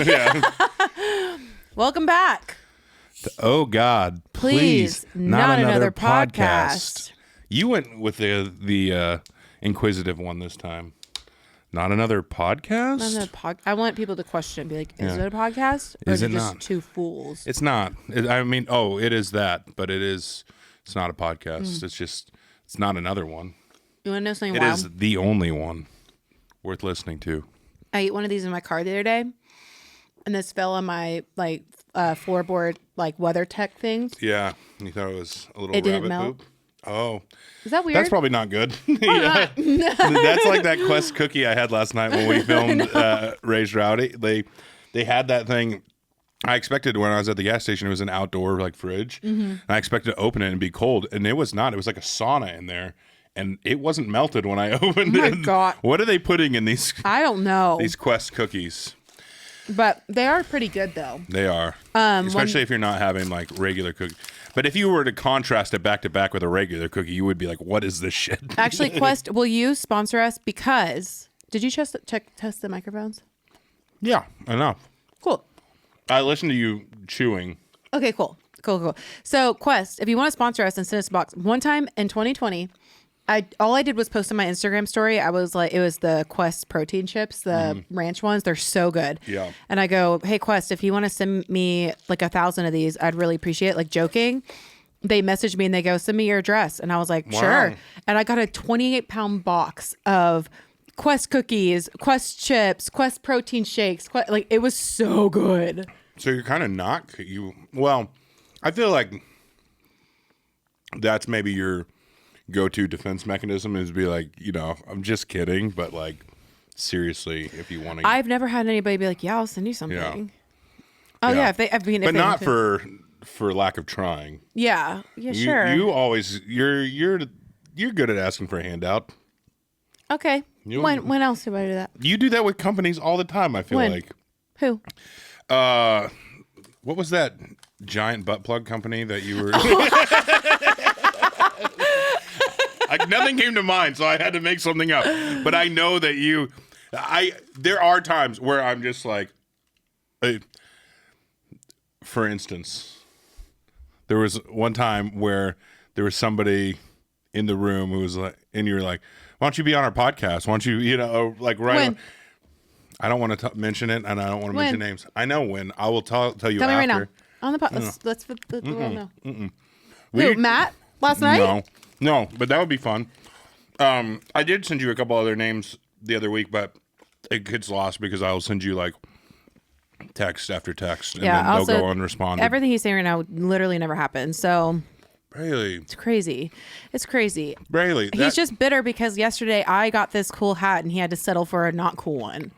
Yeah. Welcome back. Oh God, please, not another podcast. You went with the inquisitive one this time. Not another podcast? Not another I want people to question, be like, is it a podcast? Or Is it just not? two fools? It's not. It is that, but it's not a podcast. It's not another one. You want to know something It wild? is the only one worth listening to. I ate one of these in my car the other day, and this fell on my floorboard weather tech things. Yeah. You thought it was a little It didn't rabbit melt? poop? Oh. Is that weird? That's probably not good. Not? That's like that Quest cookie I had last night when we filmed Raised Rowdy. They had that thing. I expected when I was at the gas station, it was an outdoor fridge. Mm-hmm. And I expected to open it and be cold. And it was not. It was like a sauna in there. And it wasn't melted when I opened it. Oh my God. What are they putting in these? I don't know. These Quest cookies. But they are pretty good, though. They are. Especially if you're not having regular cookies. But if you were to contrast it back to back with a regular cookie, you would be like, what is this shit? Actually, Quest, will you sponsor us? Because, did you test the microphones? Yeah, enough. Cool. I listened to you chewing. Okay, cool. So, Quest, if you want to sponsor us and send us a box, one time in 2020, all I did was post on my Instagram story. I was like, it was the Quest protein chips, the ranch ones. They're so good. Yeah. And I go, hey, Quest, if you want to send me 1,000 of these, I'd really appreciate it. Joking. They messaged me and they go, send me your address. And I was like, wow. Sure. And I got a 28-pound box of Quest cookies, Quest chips, Quest protein shakes. It was so good. So you're kind of well, I feel like that's maybe your go-to defense mechanism is be like, I'm just kidding, but seriously, if you want to. I've never had anybody be like, yeah, I'll send you something. Yeah. Oh Yeah. yeah, but not for lack of trying. Yeah, sure. You always you're good at asking for a handout. Okay. When else do I do that? You do that with companies all the time. I feel like. Who? What was that giant butt plug company that you were? Nothing came to mind, so I had to make something up. But I know that there are times where I'm just like, for instance, there was one time where there was somebody in the room who was like, and you were like, why don't you be on our podcast? Why don't you, right? When? I don't want to mention it, and I don't want to mention names. I know when. I will tell you Tell after. me right now. On the podcast. Let's let the world know. We- Who, Matt? Last night? No, but that would be fun. I did send you a couple other names the other week, but it gets lost because I'll send you text after text, and then they'll go unresponded. Everything he's saying right now literally never happened. So Really? It's crazy. Really? He's just bitter because yesterday I got this cool hat and he had to settle for a not cool one.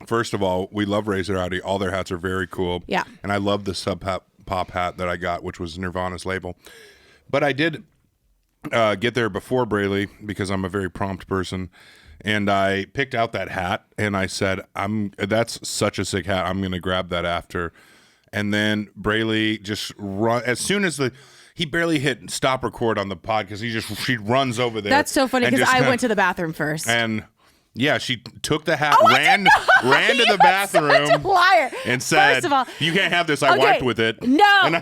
First of all, we love Razor Rowdy. All their hats are very cool. Yeah. And I love the Sub Pop hat that I got, which was Nirvana's label. But I did get there before Braley because I'm a very prompt person. And I picked out that hat and I said, that's such a sick hat. I'm going to grab that after. And then Braley just as soon as he barely hit stop record on the pod because she runs over there. That's so funny because I went to the bathroom first. And yeah, she took the hat, ran to the bathroom, such a liar. And said, first of all, "You can't have this. I wiped with it." No, what?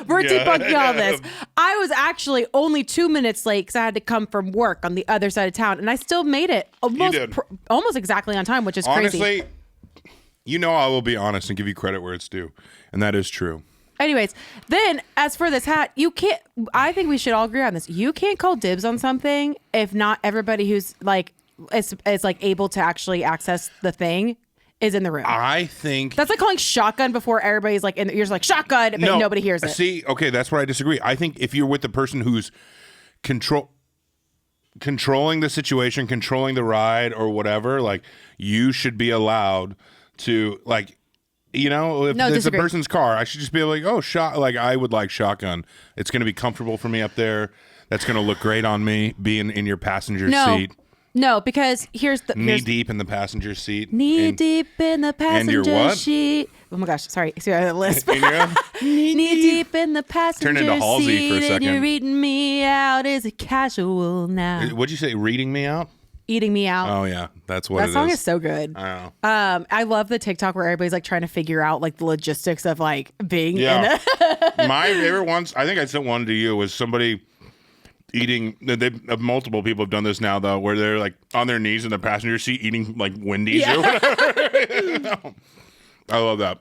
We're debunking all this. I was actually only 2 minutes late because I had to come from work on the other side of town, and I still made it almost exactly on time, which is crazy. Honestly, I will be honest and give you credit where it's due, and that is true. Anyways, then as for this hat, I think we should all agree on this. You can't call dibs on something if not everybody who's is able to actually access the thing is in the room. I think that's like calling shotgun before everybody's you're just like shotgun, but nobody hears it. See, okay, that's where I disagree. I think if you're with the person who's controlling the situation, controlling the ride or whatever, you should be allowed to if it's a person's car, I should just be like, oh, I would like shotgun. It's going to be comfortable for me up there. That's going to look great on me being in your passenger seat. No, because here's knee deep in the passenger seat. Deep in the passenger seat. Oh my gosh, sorry. See, I had a lisp. Knee deep in the passenger seat. Turn into Halsey for a second. And you're reading me out. Is it casual now? What'd you say? Reading me out? eating me out. Oh yeah, that's what That it song is. is so good. I know. I love the TikTok where everybody's like trying to figure out like the logistics of like being in Yeah. a My favorite ones, I think I sent one to you, was somebody eating. Multiple people have done this now though, where they're like on their knees in the passenger seat eating like Wendy's or whatever. I love that.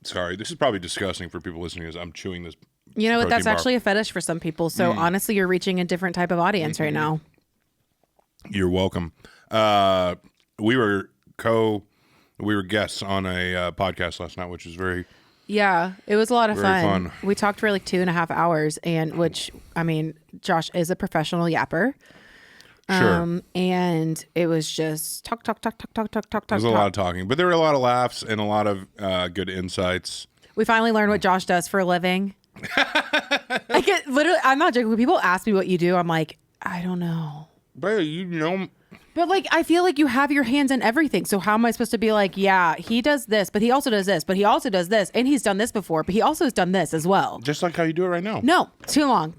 Sorry, this is probably disgusting for people listening as I'm chewing this. You know what? That's protein bar. actually a fetish for some people. So honestly, you're reaching a different type of audience right now. You're welcome. We were guests on a podcast last night, which is very. Yeah, it was a lot of Very fun. We talked for like 2.5 hours, and which I mean, Josh is a professional yapper. Sure. And it was just talk. There's a lot of talking, but there were a lot of laughs and a lot of good insights. We finally learned what Josh does for a living. I get literally. I'm not joking. When people ask me what you do, I'm like, I don't know. But you know, But like, I feel like you have your hands in everything. So how am I supposed to be like, yeah, he does this, but he also does this, but he also does this, and he's done this before, but he also has done this as well. just like how you do it right now. No, too long.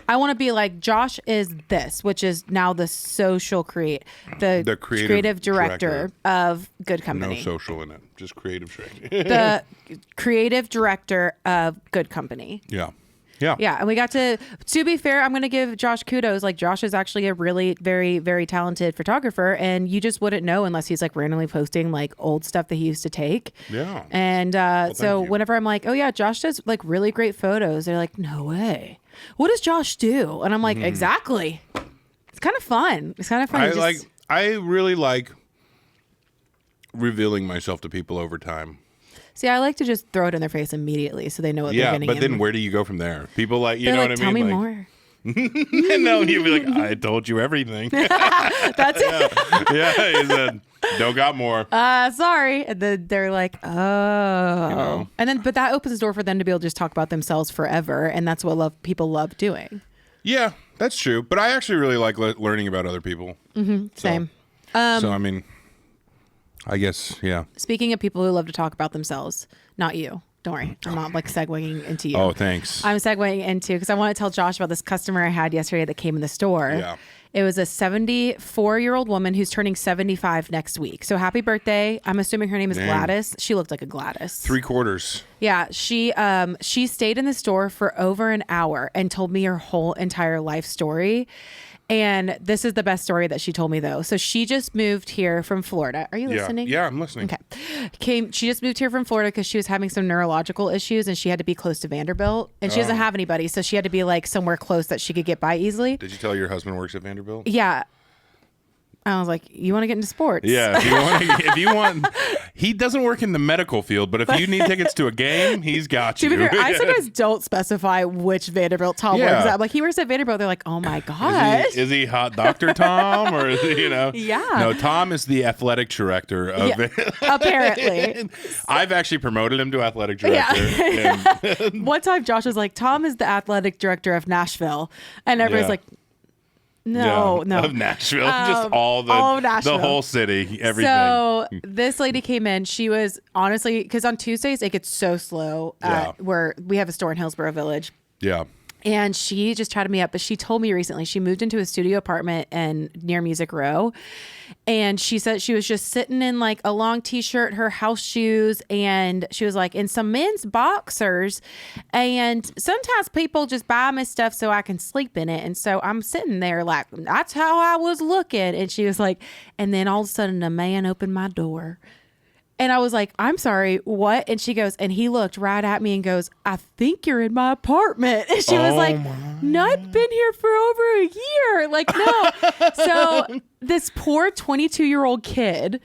I want to be like, Josh is this, which is now the the creative director of Good No Company. social in it, just creative Shrek. The creative director of Good Company. Yeah. Yeah, and we got to be fair, I'm going to give Josh kudos. Like, Josh is actually a really very, very talented photographer, and you just wouldn't know unless he's like randomly posting like old stuff that he used to take. Yeah. And so you. whenever I'm like, oh yeah, Josh does like really great photos, they're like, no way. What does Josh do? And I'm like, exactly. It's kind of fun. It's kind of fun. I really like revealing myself to people over time. See, I like to just throw it in their face immediately so they know what they're Yeah, getting. but then where do you go from there? People like, you they're know like, what I tell mean? me Like, more. no, you'd be like, I told you everything. That's it. Yeah, he said, don't got more. Sorry. And then they're like, oh. know. And then, but that opens the door for them to be able to just talk about themselves forever. And that's what people love doing. Yeah, that's true. But I actually really like learning about other people. Same. So, I mean, I guess, yeah. Speaking of people who love to talk about themselves, not you. Don't worry. I'm not like segueing into you. Oh, thanks. I'm segueing into, because I want to tell Josh about this customer I had yesterday that came in the store. Yeah. It was a 74-year-old woman who's turning 75 next week. So happy birthday. I'm assuming her name is Gladys. She looked like a Gladys. 3/4. Yeah, she stayed in the store for over an hour and told me her whole entire life story. And this is the best story that she told me, though. So she just moved here from Florida. Are you listening? Yeah, I'm listening. Okay. She just moved here from Florida because she was having some neurological issues and she had to be close to Vanderbilt. And she doesn't have anybody, so she had to be like somewhere close that she could get by easily. Did you tell your husband works at Vanderbilt? Yeah. I was like, you want to get into sports? Yeah, if you want, he doesn't work in the medical field, but if you need tickets to a game, he's got To you. be fair, I sometimes don't specify which Vanderbilt Tom works at. I'm like, he works at Vanderbilt. They're like, oh my gosh. Is he hot Dr. Tom or is he, Yeah. No, Tom is the athletic director of Apparently. I've actually promoted him to athletic director. Yeah. And One time Josh was like, Tom is the athletic director of Nashville. And everybody's Yeah. like, no. Of Nashville, just all of Nashville. the whole city, everything. So this lady came in. She was honestly, because on Tuesdays it gets so slow where we have a store in Hillsborough Village. Yeah. And she just chatted me up, but she told me recently she moved into a studio apartment near Music Row. And she said she was just sitting in like a long t-shirt, her house shoes, and she was like in some men's boxers. And sometimes people just buy me stuff so I can sleep in it. And so I'm sitting there like, that's how I was looking. And she was like, and then all of a sudden a man opened my door. And I was like, I'm sorry, what? And she goes, and he looked right at me and goes, I think you're in my apartment. And she was like, no, I've been here for over a year. Like, no. So this poor 22-year-old kid,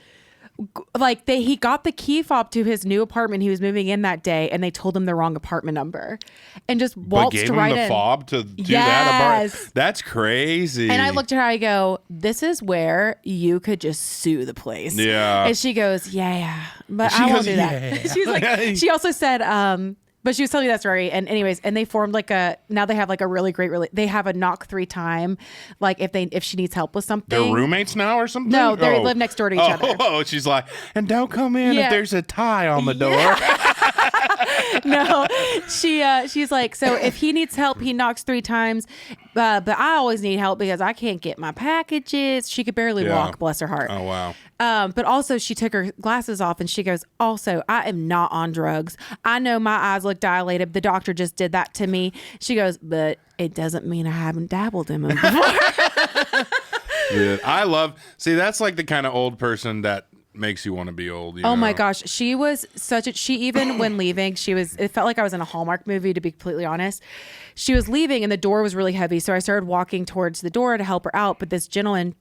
like he got the key fob to his new apartment he was moving in that day, and they told him the wrong apartment number and just waltzed gave him right the in. fob to do that Yes. apartment. That's crazy. And I looked at her, I go, this is where you could just sue the place. Yeah. And she goes, yeah, but She I won't goes, do that. "Yeah." She was like, she also said, but she was telling me that story. And anyways, and they formed now they have like a really great, they have a knock 3 time. Like if she needs help with something. They're roommates now or something? No, they live next door to each other. Oh, she's like, and don't come in Yeah. if there's a tie on the door. No, she's like, so if he needs help, he knocks 3 times. but I always need help because I can't get my packages. She could barely walk, bless her heart. Oh, wow. But also she took her glasses off and she goes, also, I am not on drugs. I know my eyes look dilated. The doctor just did that to me. She goes, but it doesn't mean I haven't dabbled in them before. Dude, see, that's like the kind of old person that makes you want to be old. You know? My gosh. She was she even when leaving, it felt like I was in a Hallmark movie, to be completely honest. She was leaving and the door was really heavy. So I started walking towards the door to help her out. But this gentleman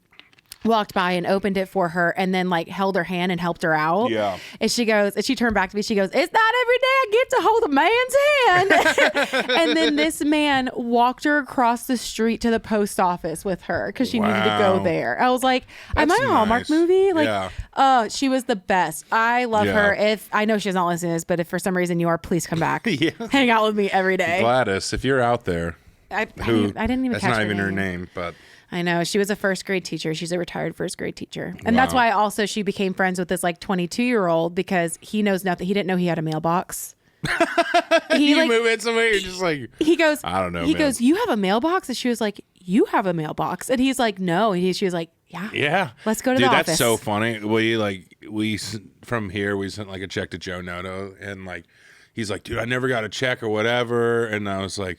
walked by and opened it for her and then like held her hand and helped her out. Yeah. And she turned back to me. She goes, it's not every day I get to hold a man's hand. And then this man walked her across the street to the post office with her because she needed to go there. I was like, am I in a Hallmark movie? Like, she was the best. I love her. If I know she's not listening to this, but if for some reason you are, please come back. Hang out with me every day. Gladys, if you're out there. I didn't even that's catch not her even name. her name, but I know. She was a first grade teacher. She's a retired first grade teacher. And that's why also she became friends with this like 22-year-old because he knows nothing. He didn't know he had a mailbox. You move it somewhere, you're just like, he goes, I don't know. He goes, you have a mailbox? And she was like, you have a mailbox? And he's like, no. And she was like, yeah. Yeah. Let's go to the office. That's so funny. We from here, we sent like a check to Joe Noto and like, he's like, dude, I never got a check or whatever. And I was like,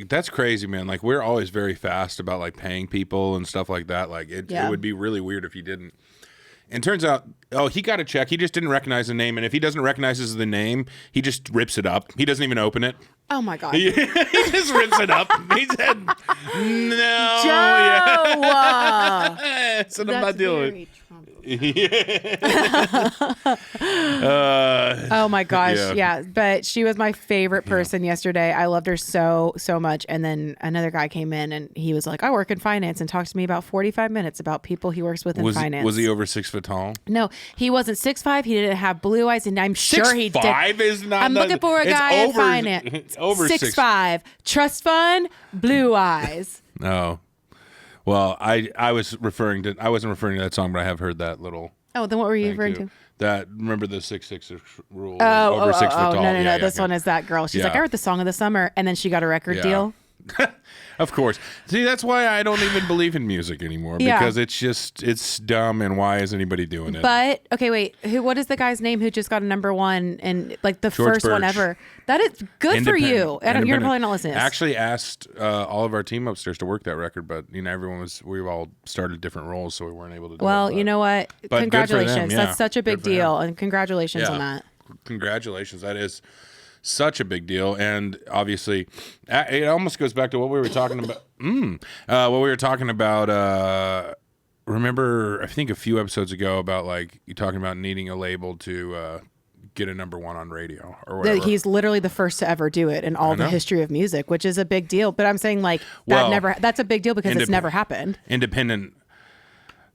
that's crazy, man. Like, we're always very fast about like paying people and stuff like that. Like, it would be really weird if he didn't. And turns out, he got a check. He just didn't recognize the name. And if he doesn't recognize the name, he just rips it up. He doesn't even open it. Oh, my God. He just rips it up. He said, no. Joe! So I'm not dealing with oh my gosh, yeah. But she was my favorite person yesterday. I loved her so much. And then another guy came in and he was like, I work in finance, and talked to me about 45 minutes about people he works with in finance. Was he over 6 foot tall? No, he wasn't 6'5". He didn't have blue eyes, and I'm sure he did. 6'5" is not. I'm looking for a guy in finance. It's over 6'5", trust fund, blue eyes. No. Well, I wasn't referring to that song, but I have heard that little. Oh, then what were you referring to? That, remember the 6'6" rule? Over 6 foot tall. No. This one is that girl. She's like, I wrote the song of the summer, and then she got a record deal. Of course. See, that's why I don't even believe in music anymore, because it's dumb, and why is anybody doing it? But okay, wait. What is the guy's name who just got a #1 and like the George first one Birch. ever? That is good for you. You're probably not listening. Actually asked all of our team upstairs to work that record, but we all started different roles, so we weren't able to do it. Well, you know what? But Congratulations. yeah. That's such a big deal, and congratulations on that. Congratulations. That is such a big deal, and obviously it almost goes back to what we were talking about. What we were talking about, remember, I think a few episodes ago, about like you talking about needing a label to get a #1 on radio or whatever. He's literally the first to ever do it in all the history of music, which is a big deal. But I'm saying like that's a big deal because it's never happened. Independent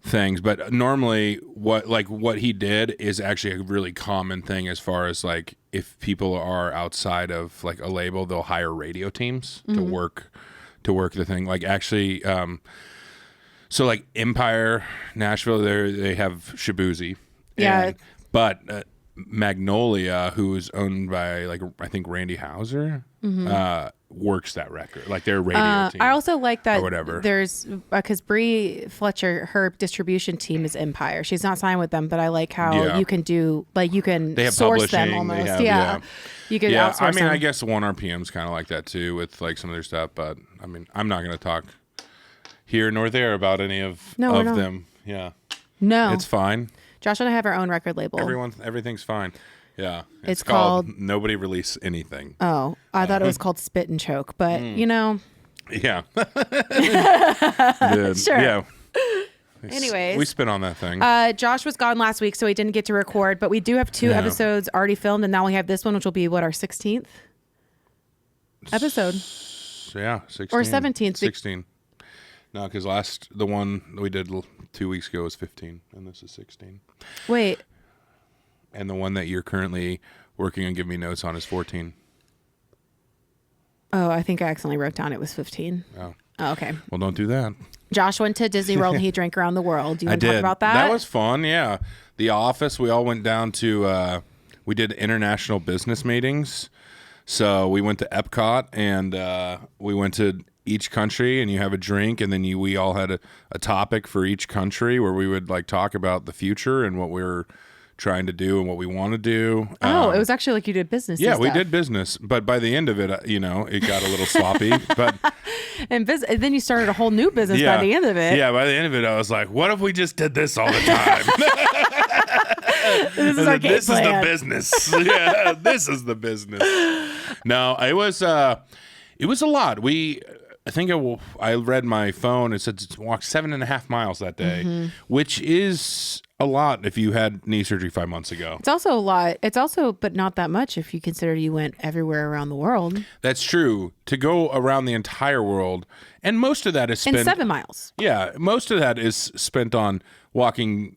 things, but normally what he did is actually a really common thing, as far as like if people are outside of like a label, they'll hire radio teams to work the thing. Like actually, so like Empire Nashville, they have Shabuzi, but Magnolia, who's owned by like I think Randy Houser, works that record, like their radio team. I also like that. Or whatever. There's because Bree Fletcher, her distribution team is Empire. She's not signed with them, but I like how you can do you can they have source them publishing, almost. You can outsource I mean, them. I guess 1RPM's kind of like that too, with like some of their stuff. But I mean, I'm not going to talk here nor there about any of them. Yeah, no, it's fine. Josh and I have our own record label. Everything's fine. Yeah, it's called Nobody Release Anything. Oh, I thought it was called Spit and Choke, but you know. Yeah. Sure. Yeah. Anyways, we spit on that thing. Josh was gone last week, so he didn't get to record, but we do have 2 episodes already filmed, and now we have this one, which will be our 16th episode. Yeah, 16 or 17th. 16. No, because the one we did 2 weeks ago was 15, and this is 16. Wait. And the one that you're currently working on giving me notes on is 14. Oh, I think I accidentally wrote down it was 15. Oh, okay. Well, don't do that. Josh went to Disney World and he drank around the world. Do you want to talk about that? That was fun, yeah. The Office, we all went down to, we did international business meetings. So we went to Epcot, and we went to each country, and you have a drink, and then we all had a topic for each country where we would like talk about the future and what we were trying to do and what we want to do. Oh, it was actually like you did business. Yeah, and we stuff. did business, but by the end of it, it got a little sloppy. But and then you started a whole new business by the end of it. Yeah, by the end of it, I was like, what if we just did this all the time? This is our game This is the plan. business. Yeah, this is the business. No, it was a lot. I think I read my phone. It said to walk 7.5 miles that day, which is a lot if you had knee surgery 5 months ago. It's also a lot. It's also, but not that much if you consider you went everywhere around the world. That's true. To go around the entire world, and most of that is spent In 7 miles. Yeah, most of that is spent on walking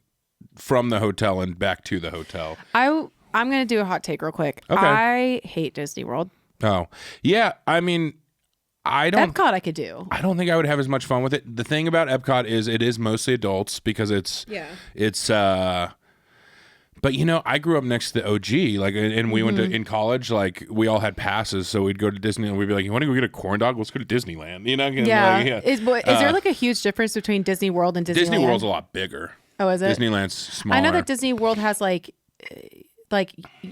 from the hotel and back to the hotel. I'm going to do a hot take real quick. Okay. I hate Disney World. Oh, yeah. I mean, Epcot I could do. I don't think I would have as much fun with it. The thing about Epcot is it is mostly adults because it's but I grew up next to the OG, like, and we went to in college, like we all had passes, so we'd go to Disney and we'd be like, you want to go get a corn dog? Let's go to Disneyland. Yeah. Is there like a huge difference between Disney World and Disneyland? Disney World's a lot bigger. Oh, is it? Disneyland's smaller. I know that Disney World has like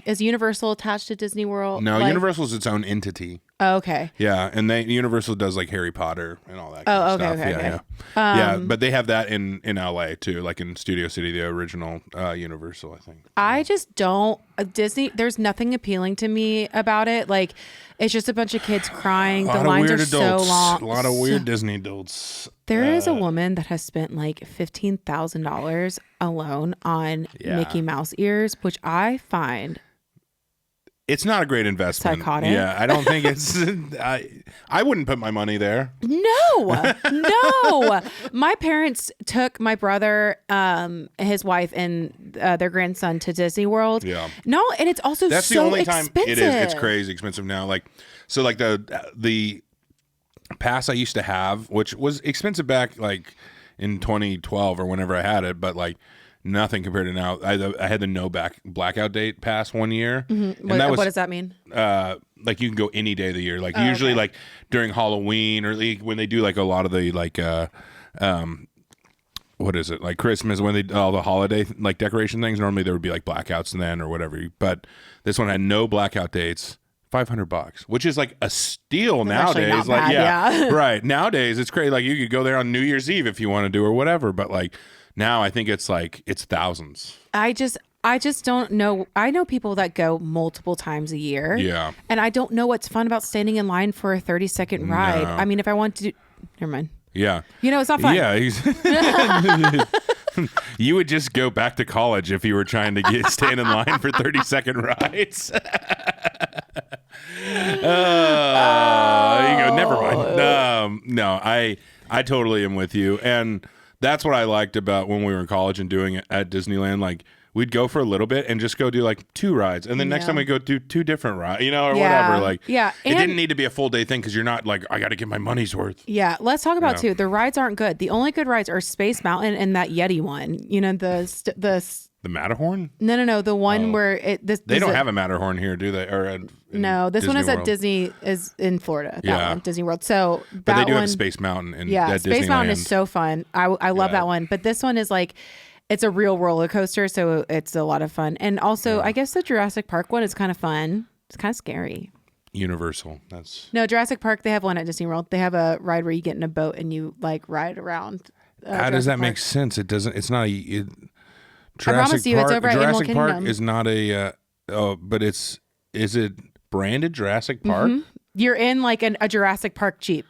is Universal attached to Disney World? No, Universal's its own entity. Oh, okay. Yeah, and Universal does like Harry Potter and all that kind of stuff. Okay. Yeah, but they have that in LA too, like in Studio City, the original Universal, I think. I just don't Disney. There's nothing appealing to me about it. Like, it's just a bunch of kids crying. The lines are so long. A lot of weird Disney adults. There is a woman that has spent like $15,000 alone on Mickey Mouse ears, which I find it's not a great investment. Psychotic. Yeah, I don't think it's. I wouldn't put my money there. No. My parents took my brother, his wife, and their grandson to Disney World. Yeah. No, and it's also That's so the only expensive. time it is. It's crazy expensive now. Like, so like the pass I used to have, which was expensive back like in 2012 or whenever I had it, but like nothing compared to now. I had the blackout date pass 1 year. Mm-hmm. And what does that mean? Like you can go any day of the year. Like usually like during Halloween or like when they do like a lot of the like what is it? Like Christmas when they all the holiday like decoration things, normally there would be like blackouts then or whatever. But this one had no blackout dates. $500, which is like a steal nowadays. Like, bad, right. Nowadays it's crazy. Like you could go there on New Year's Eve if you want to do or whatever. But like now I think it's thousands. I just don't know. I know people that go multiple times a year. Yeah. And I don't know what's fun about standing in line for a 30-second ride. I mean, if I want to do, never mind. Yeah. It's not fun. Yeah. You would just go back to college if you were trying to stand in line for 30-second rides. You go, never mind. No, I totally am with you. And that's what I liked about when we were in college and doing it at Disneyland. Like, we'd go for a little bit and just go do like 2 rides. And then next time we go do 2 different rides, or whatever. Like, it didn't need to be a full day thing because you're not like, I got to get my money's worth. Yeah. Let's talk about too. The rides aren't good. The only good rides are Space Mountain and that Yeti one. The Matterhorn? No. The one where they don't have a Matterhorn here, do they? Or no, this Disney one is World. at Disney, is in Florida. That one, Disney World. So but they do have Space Mountain and at Space Disneyland. Mountain is so fun. I love that one. But this one is like, it's a real roller coaster, so it's a lot of fun. And also, I guess the Jurassic Park one is kind of fun. It's kind of scary. Universal. No, Jurassic Park. They have one at Disney World. They have a ride where you get in a boat and you like ride around. How does that make sense? It doesn't. It's not a. I promise you, it's over at Animal Jurassic Park Kingdom. is not a. But is it branded Jurassic Park? Mm-hmm. You're in like a Jurassic Park Jeep.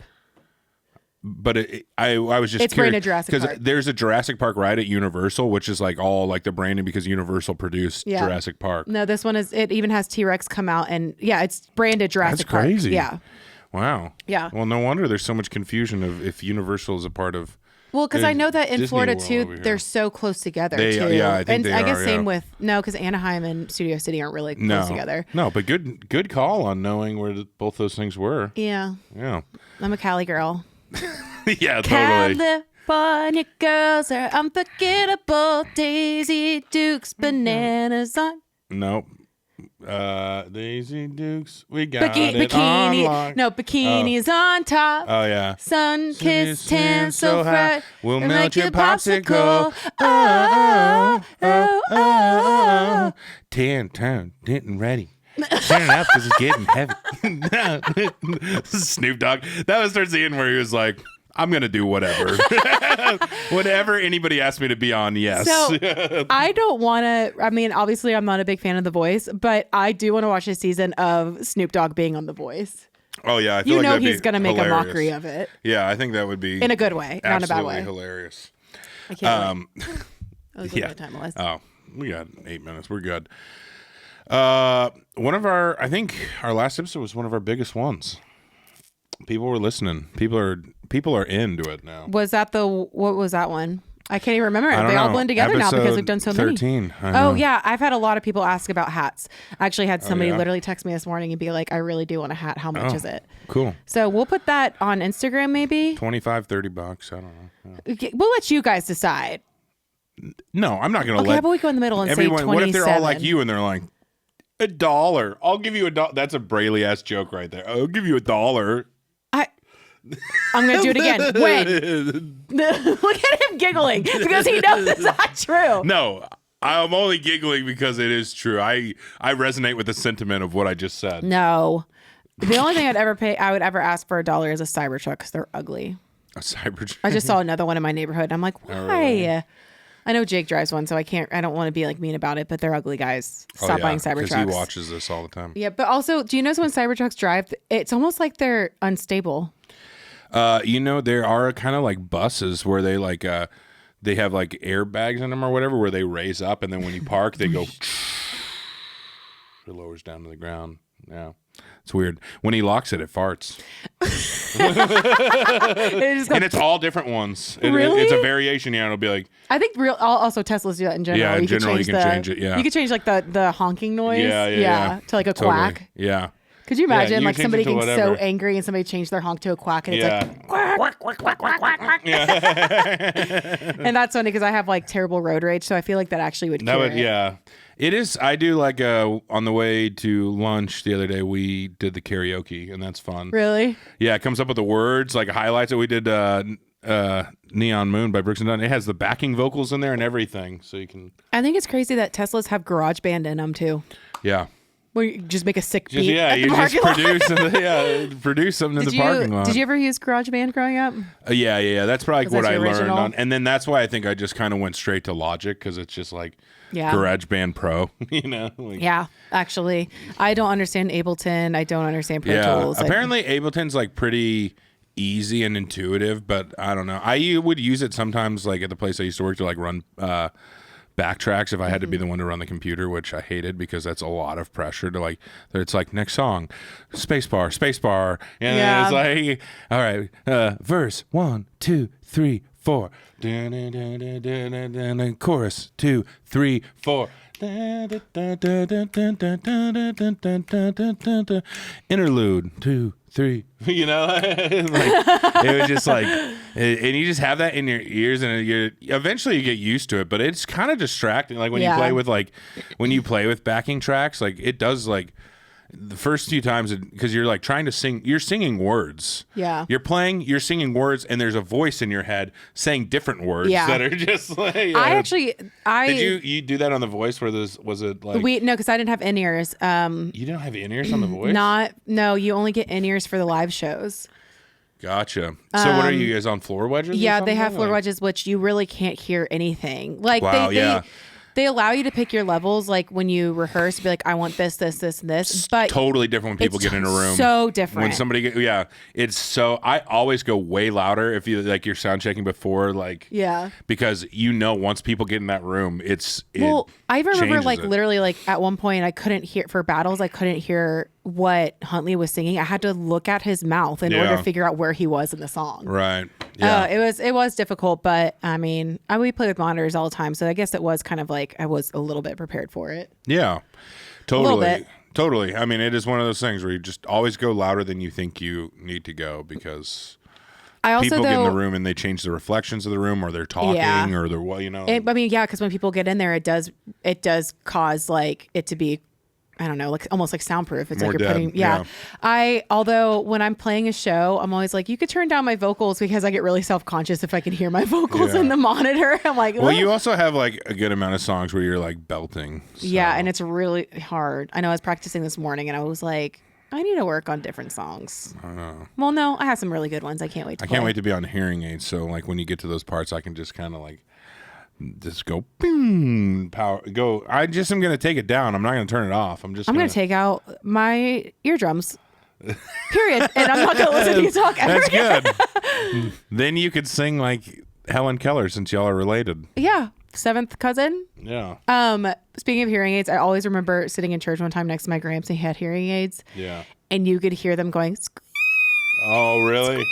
But I was just it's curious branded Jurassic Park. There's a Jurassic Park ride at Universal, which is like all like the branding because Universal produced Jurassic Park. No, this one is. It even has T-Rex come out and it's branded Jurassic Park. That's crazy. Yeah. Wow. Yeah. Well, no wonder there's so much confusion of if Universal is a part of. Well, because I know that in Disney Florida World too, over here. they're so close together They- too. yeah, I think and they I guess are, same yeah. with because Anaheim and Studio City aren't really close together. No, but good call on knowing where both those things were. Yeah, Yeah. I'm a Cali girl. Yeah, totally. California girls are unforgettable. Daisy Dukes, bananas on. Nope. Daisy Dukes, we got it bikini. on lock. No, bikinis on top. Oh yeah. Sun kissed tan so hot. fat. We'll it'll melt make your popsicle. Oh. Tan, getting ready. Turn it up because it's getting heavy. Snoop Dogg. That was towards the end where he was like, I'm going to do whatever. Whatever anybody asks me to be on, yes. So I don't want to, I mean, obviously I'm not a big fan of The Voice, but I do want to watch a season of Snoop Dogg being on The Voice. Oh, yeah. I feel like that'd he's be going to make hilarious. a mockery of it. Yeah, I think that would be. In a good way, not in a bad way. Hilarious. I can't wait. I was looking at time was. Oh, we got 8 minutes. We're good. One of I think our last episode was one of our biggest ones. People were listening. People are into it now. Was that what was that one? I can't even remember. I don't They all know. blend together now because we've done so many. 13. Oh yeah, I've had a lot of people ask about hats. I actually had somebody yeah? literally text me this morning and be like, I really do want a hat. How much is it? Cool. So we'll put that on Instagram maybe. $25-$30. I don't know. Yeah. Okay, we'll let you guys decide. No, I'm not going to Okay, let how about we go in the middle and everyone. say 27? What if they're all like you and they're like, $1? I'll give you $1. That's a Brayley ass joke right there. I'll give you $1. I'm going to do it again. When? Look at him giggling because he knows it's not true. No, I'm only giggling because it is true. I resonate with the sentiment of what I just said. No. The only thing I would ever ask for $1 is a Cybertruck because they're ugly. A Cybertruck. I just saw another one in my neighborhood and I'm like, why? Oh, really? I know Jake drives one, so I don't want to be like mean about it, but they're ugly guys. Stop buying Cybertrucks. Because he watches this all the time. Yeah, but also, do you notice when Cybertrucks drive, it's almost like they're unstable. There are kind of like buses where they like they have like airbags in them or whatever where they raise up and then when you park they go it lowers down to the ground. Yeah. It's weird. When he locks it farts. And it's all different ones. Really? It's a variation. Yeah, it'll be like. I think also Teslas do that in general. Yeah, in general you can change it. Yeah, you could change like the honking noise. Yeah. To like a totally. quack. Yeah. Could you imagine you like change somebody it to getting whatever. so angry and somebody changed their honk to a quack and it's like quack, quack, quack, quack, quack, quack. And that's funny because I have like terrible road rage, so I feel like that actually would cure it. Yeah. It is. I do like on the way to lunch the other day, we did the karaoke, and that's fun. Really? Yeah, it comes up with the words, like highlights it. We did Neon Moon by Brooks and Dunn. It has the backing vocals in there and everything, so you can. I think it's crazy that Teslas have GarageBand in them too. Yeah. Where you just make a sick beat. You just produce something in the parking lot. Did you ever use GarageBand growing up? Yeah. That's probably what I learned original? on, and then that's why I think I just kind of went straight to Logic because it's just like GarageBand Pro, Like, yeah, actually, I don't understand Ableton. I don't understand Pro Tools. Apparently, Ableton's like pretty easy and intuitive, but I don't know. I would use it sometimes, like at the place I used to work, to like run backtracks if I had to be the one to run the computer, which I hated because that's a lot of pressure to like. It's like next song, spacebar, and then it's like, all right, verse 1, 2, 3, 4, chorus 2, 3, 4. Interlude 2, 3. It was just like, and you just have that in your ears, and eventually you get used to it. But it's kind of distracting. Like when you play with backing tracks, like it does like. The first few times, because you're like trying to sing, you're singing words. Yeah. You're singing words, and there's a voice in your head saying different words that are just like. Did you do that on The Voice? Was it like no, because I didn't have in ears. You don't have in ears on The Voice? No, you only get in ears for the live shows. Gotcha. So what are you guys on, floor wedges? Yeah, they have floor wedges, which you really can't hear anything. Like they allow you to pick your levels, like when you rehearse, be like, I want this, this, this, and this. But totally different when people get in a room. So different. When somebody it's so. I always go way louder if you like you're sound checking before, like because once people get in that room, I remember like it. literally like at one point I couldn't hear for battles. I couldn't hear what Huntley was singing. I had to look at his mouth in order to figure out where he was in the song. Right. Yeah. It was difficult, but I mean, we play with monitors all the time, so I guess it was kind of like I was a little bit prepared for it. Yeah. Totally. A little bit. Totally. I mean, it is one of those things where you just always go louder than you think you need to go because people get in the room and they change the reflections of the room, or they're talking, or they're because when people get in there, it does cause like it to be I don't know, like almost like soundproof. It's More like you're dead, putting, yeah. Although when I'm playing a show, I'm always like, you could turn down my vocals because I get really self-conscious if I can hear my vocals Yeah. in the monitor. I'm like, Well, "Ugh." you also have like a good amount of songs where you're like belting. So. Yeah, and it's really hard. I know I was practicing this morning and I was like, I need to work on different songs. Well, no, I have some really good ones. I can't wait to I play. can't wait to be on hearing aids. So like when you get to those parts, I can just kind of like just go boom, power go. I just am gonna take it down. I'm not gonna turn it off. I'm gonna take out my eardrums. Period. And I'm not gonna listen to you talk ever. That's good. Then you could sing like Helen Keller since y'all are related. Yeah. 7th cousin. Yeah. Speaking of hearing aids, I always remember sitting in church one time next to my gramps and he had hearing aids. Yeah. And you could hear them going, "Squeak." Oh, really?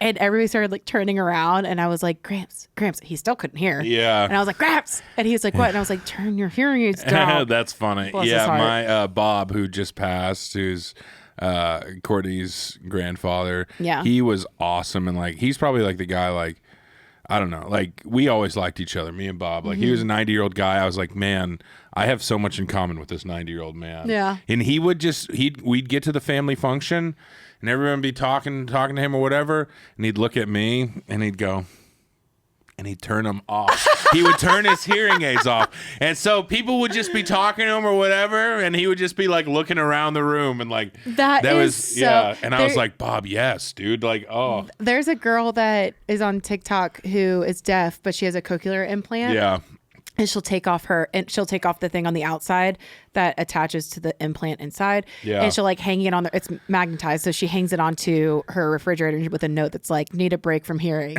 And everybody started like turning around and I was like, Gramps. He still couldn't hear. Yeah. And I was like, Gramps. And he was like, what? And I was like, turn your hearing aids down. That's funny. Bless his Yeah, heart. my Bob, who just passed, who's Courtney's grandfather. Yeah. He was awesome. And like, he's probably like the guy, like, I don't know, like we always liked each other, me and Bob. Like he was a 90-year-old guy. I was like, man, I have so much in common with this 90-year-old man. Yeah. And he would we'd get to the family function and everyone would be talking to him or whatever. And he'd look at me and he'd go, and he'd turn them off. He would turn his hearing aids off. And so people would just be talking to him or whatever. And he would just be like looking around the room and like, That is was, so- yeah. And I was there- like, Bob, yes, dude. Like, oh, There's a girl that is on TikTok who is deaf, but she has a cochlear implant. yeah. And she'll take off the thing on the outside that attaches to the implant inside. Yeah. And she'll like hang it on there. It's magnetized. So she hangs it onto her refrigerator with a note that's like, need a break from hearing.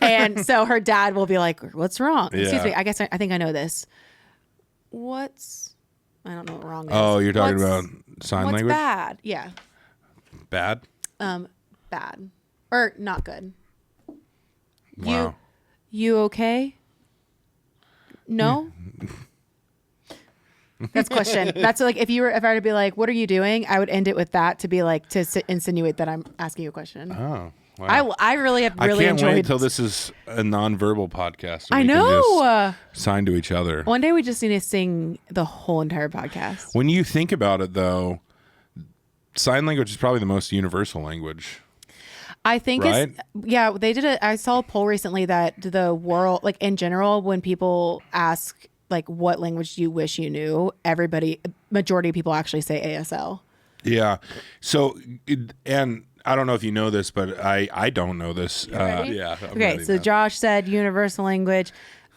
And so her dad will be like, what's wrong? Excuse Yeah. me. I guess I think I know this. I don't know what wrong is. Oh, you're talking What's- about sign what's language? bad? Yeah. Bad? Bad. Or not good. Wow. You okay? No. That's question. That's like if I were to be like, "What are you doing?" I would end it with that to be like to insinuate that I'm asking you a question. Oh, wow. I really have really I can't enjoyed. wait until this is a nonverbal podcast. and I we can know. just sign to each other. One day we just need to sing the whole entire podcast. When you think about it, though, sign language is probably the most universal language. I think Right? they did I saw a poll recently that the world, like in general, when people ask like what language do you wish you knew, majority of people actually say ASL. Yeah. So, and I don't know if you know this, but I don't know this. Ready? Yeah. I'm Okay, ready so now. Josh said universal language,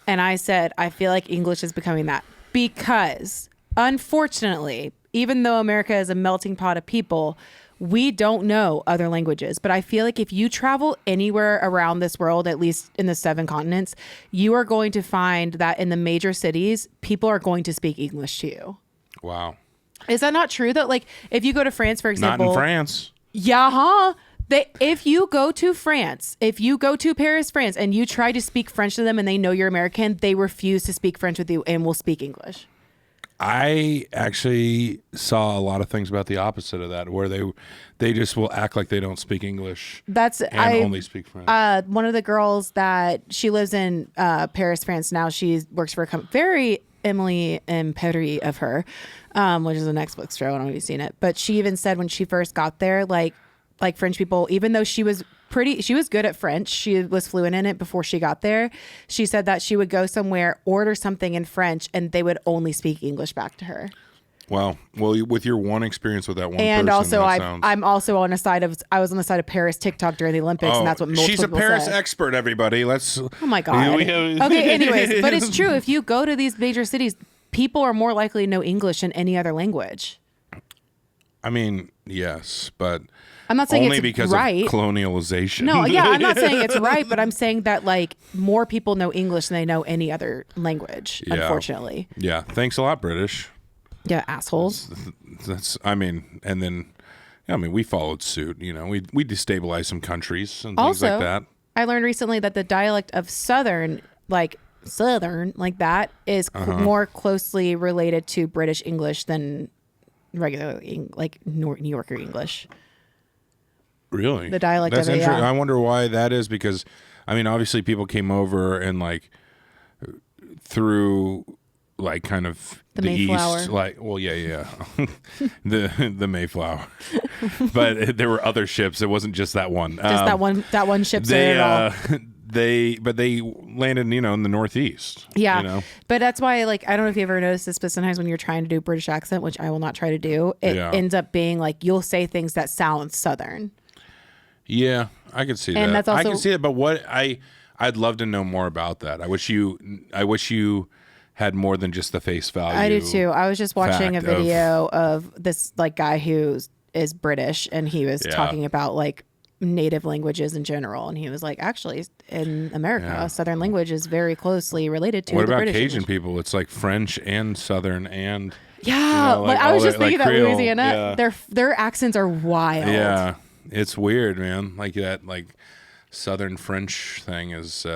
and I said I feel like English is becoming that because, unfortunately, even though America is a melting pot of people, we don't know other languages. But I feel like if you travel anywhere around this world, at least in the 7 continents, you are going to find that in the major cities, people are going to speak English to you. Wow. Is that not true though? Like if you go to France, for example, Not in France. yeah, huh? If you go to France, if you go to Paris, France, and you try to speak French to them and they know you're American, they refuse to speak French with you and will speak English. I actually saw a lot of things about the opposite of that, where they just will act like they don't speak English and only speak French. One of the girls that she lives in Paris, France now. She works for a company, very Emily and Perry of her, which is a Netflix show. I don't know if you've seen it, but she even said when she first got there, like French people, even though she was good at French, she was fluent in it before she got there. She said that she would go somewhere, order something in French, and they would only speak English back to her. Well, with your one experience with that one And person, also, that sounds... I'm also on I was on the side of Paris TikTok during the Olympics, and that's what multiple she's a people Paris said. expert. Everybody, let's. Oh my god. Okay. Anyways, but it's true. If you go to these major cities, people are more likely to know English than any other language. I mean, yes, but I'm not saying only it's because right. of colonialization. No, yeah, I'm not saying it's right, but I'm saying that like more people know English than they know any other language. Yeah. Unfortunately. Yeah. Thanks a lot, British. Yeah, assholes. That's. I mean, and then, we followed suit. You know, we destabilized some countries and things Also, like that. I learned recently that the dialect of Southern like that is more closely related to British English than regular like New Yorker English. Really? The dialect That's of it, interesting. yeah. I wonder why that is, because obviously people came over and through like kind of The Mayflower. east, like yeah, the Mayflower. But there were other ships. It wasn't just that one. Just that one ship sailed it all. They landed, in the Northeast. Yeah. But that's why, like, I don't know if you ever noticed this, but sometimes when you're trying to do a British accent, which I will not try to do, it ends up being like you'll say things that sound Southern. Yeah, I could see and that. That's also, I can see it, but I'd love to know more about that. I wish you had more than just the face value. I do too. I was just watching a video of this like guy who is British, and he was talking about like native languages in general, and he was like, actually in America Southern language is very closely related to what the about British Cajun language. people? It's like French and Southern and like I was just thinking that Creole, Louisiana their accents are wild. It's weird, man. Like that like Southern French thing is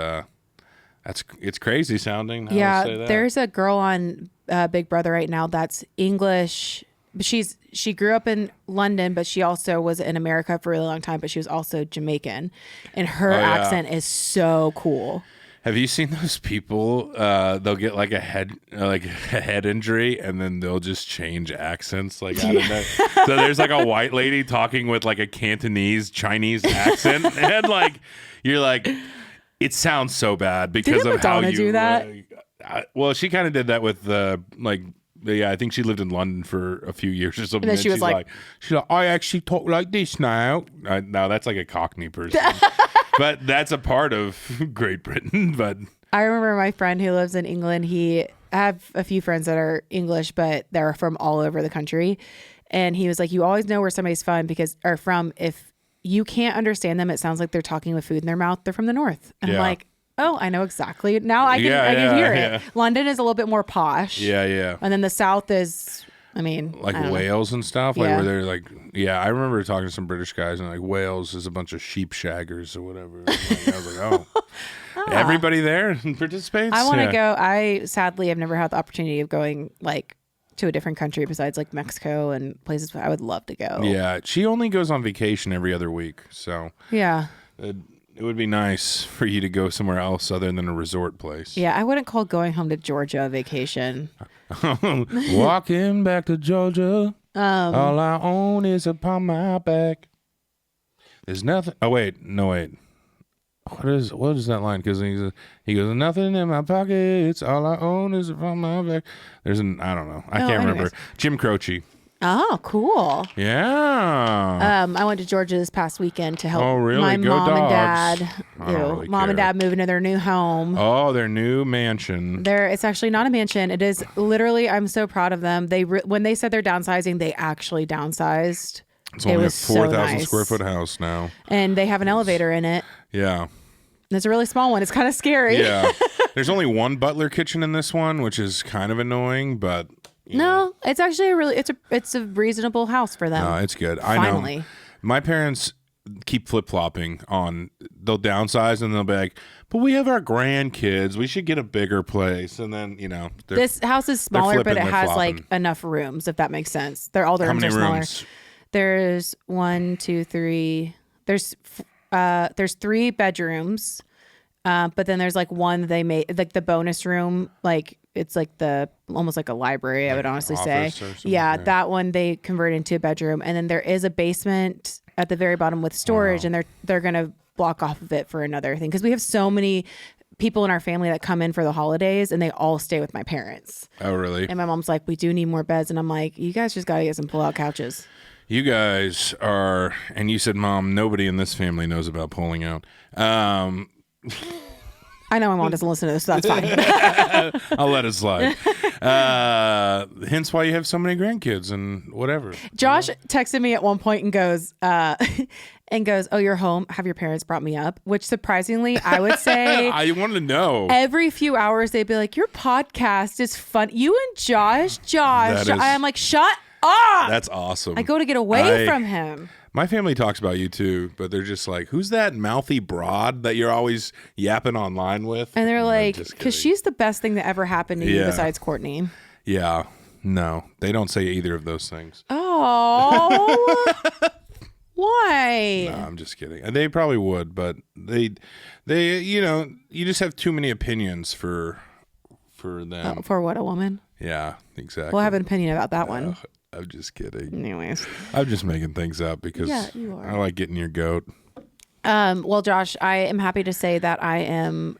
it's crazy sounding. There's a girl on Big Brother right now that's English. She grew up in London, but she also was in America for a really long time, but she was also Jamaican, and her accent is so cool. Have you seen those people? They'll get like a head injury, and then they'll just change accents like out of that. So there's like a white lady talking with like a Cantonese Chinese accent, and like you're like, it sounds so bad because Didn't of how Madonna you do that. Well, she kind of did that with I think she lived in London for a few years or something. And then she was like, I actually talk like this now. No, that's like a Cockney person. But that's a part of Great Britain. But I remember my friend who lives in England. I have a few friends that are English, but they're from all over the country. And he was like, you always know where somebody's from if you can't understand them, it sounds like they're talking with food in their mouth. They're from the north. And I'm like, oh, I know exactly. Now I can hear it. London is a little bit more posh. Yeah. And then the south is, like Wales and stuff. Yeah. Like where they're like, I remember talking to some British guys and like Wales is a bunch of sheep shaggers or whatever. I was like, everybody there participates. I want to go. I sadly have never had the opportunity of going like to a different country besides like Mexico and places. I would love to go. Yeah. She only goes on vacation every other week. So yeah. It would be nice for you to go somewhere else other than a resort place. Yeah, I wouldn't call going home to Georgia a vacation. Walking back to Georgia, all I own is upon my back. There's nothing. Oh wait, no wait. What is that line? Because he goes, nothing in my pockets, all I own is upon my back. I don't know. I can't remember. Jim Croce. Oh, cool. Yeah. I went to Georgia this past weekend to help my mom and dad. Mom and dad move into their new home. Oh, their new mansion. It's actually not a mansion. It is literally, I'm so proud of them. When they said they're downsizing, they actually downsized. It's only a 4,000 square foot house now. And they have an elevator in it. Yeah. It's a really small one. It's kind of scary. Yeah. There's only one butler kitchen in this one, which is kind of annoying, but... No, it's actually it's a reasonable house for them. No, it's good. Finally. I know. My parents keep flip-flopping on, they'll downsize and they'll be like, but we have our grandkids. We should get a bigger place. And then, this house is smaller, but it has flopping. like enough rooms, if that makes sense. All their rooms are smaller. Rooms? There's 1, 2, 3. There's 3 bedrooms. But then there's like one they made, like the bonus room, like it's like almost like a library, I would honestly say. Yeah, that one they converted into a bedroom. And then there is a basement at the very bottom with storage, and they're going to block off of it for another thing. Because we have so many people in our family that come in for the holidays, and they all stay with my parents. Oh, really? And my mom's like, we do need more beds. And I'm like, you guys just got to get some pull-out couches. You guys are, and you said, Mom, nobody in this family knows about pulling out. I know my mom doesn't listen to this, so that's fine. I'll let it slide. Hence why you have so many grandkids and whatever. Josh texted me at one point and goes, oh, you're home. Have your parents brought me up? Which surprisingly, I would say I want to know. Every few hours, they'd be like, your podcast is fun. You and Josh. I'm like, shut up. That's awesome. I go to get away from him. My family talks about you too, but they're just like, who's that mouthy broad that you're always yapping online with? And they're like, because she's the best thing that ever happened to you besides Courtney. Yeah. No, they don't say either of those things. Oh. Why? No, I'm just kidding. They probably would, but they you just have too many opinions for for them. For what, a woman? Yeah, exactly. We'll have an opinion about that one. I'm just kidding. Anyways. I'm just making things up because you are. I like getting your goat. Well, Josh, I am happy to say that I am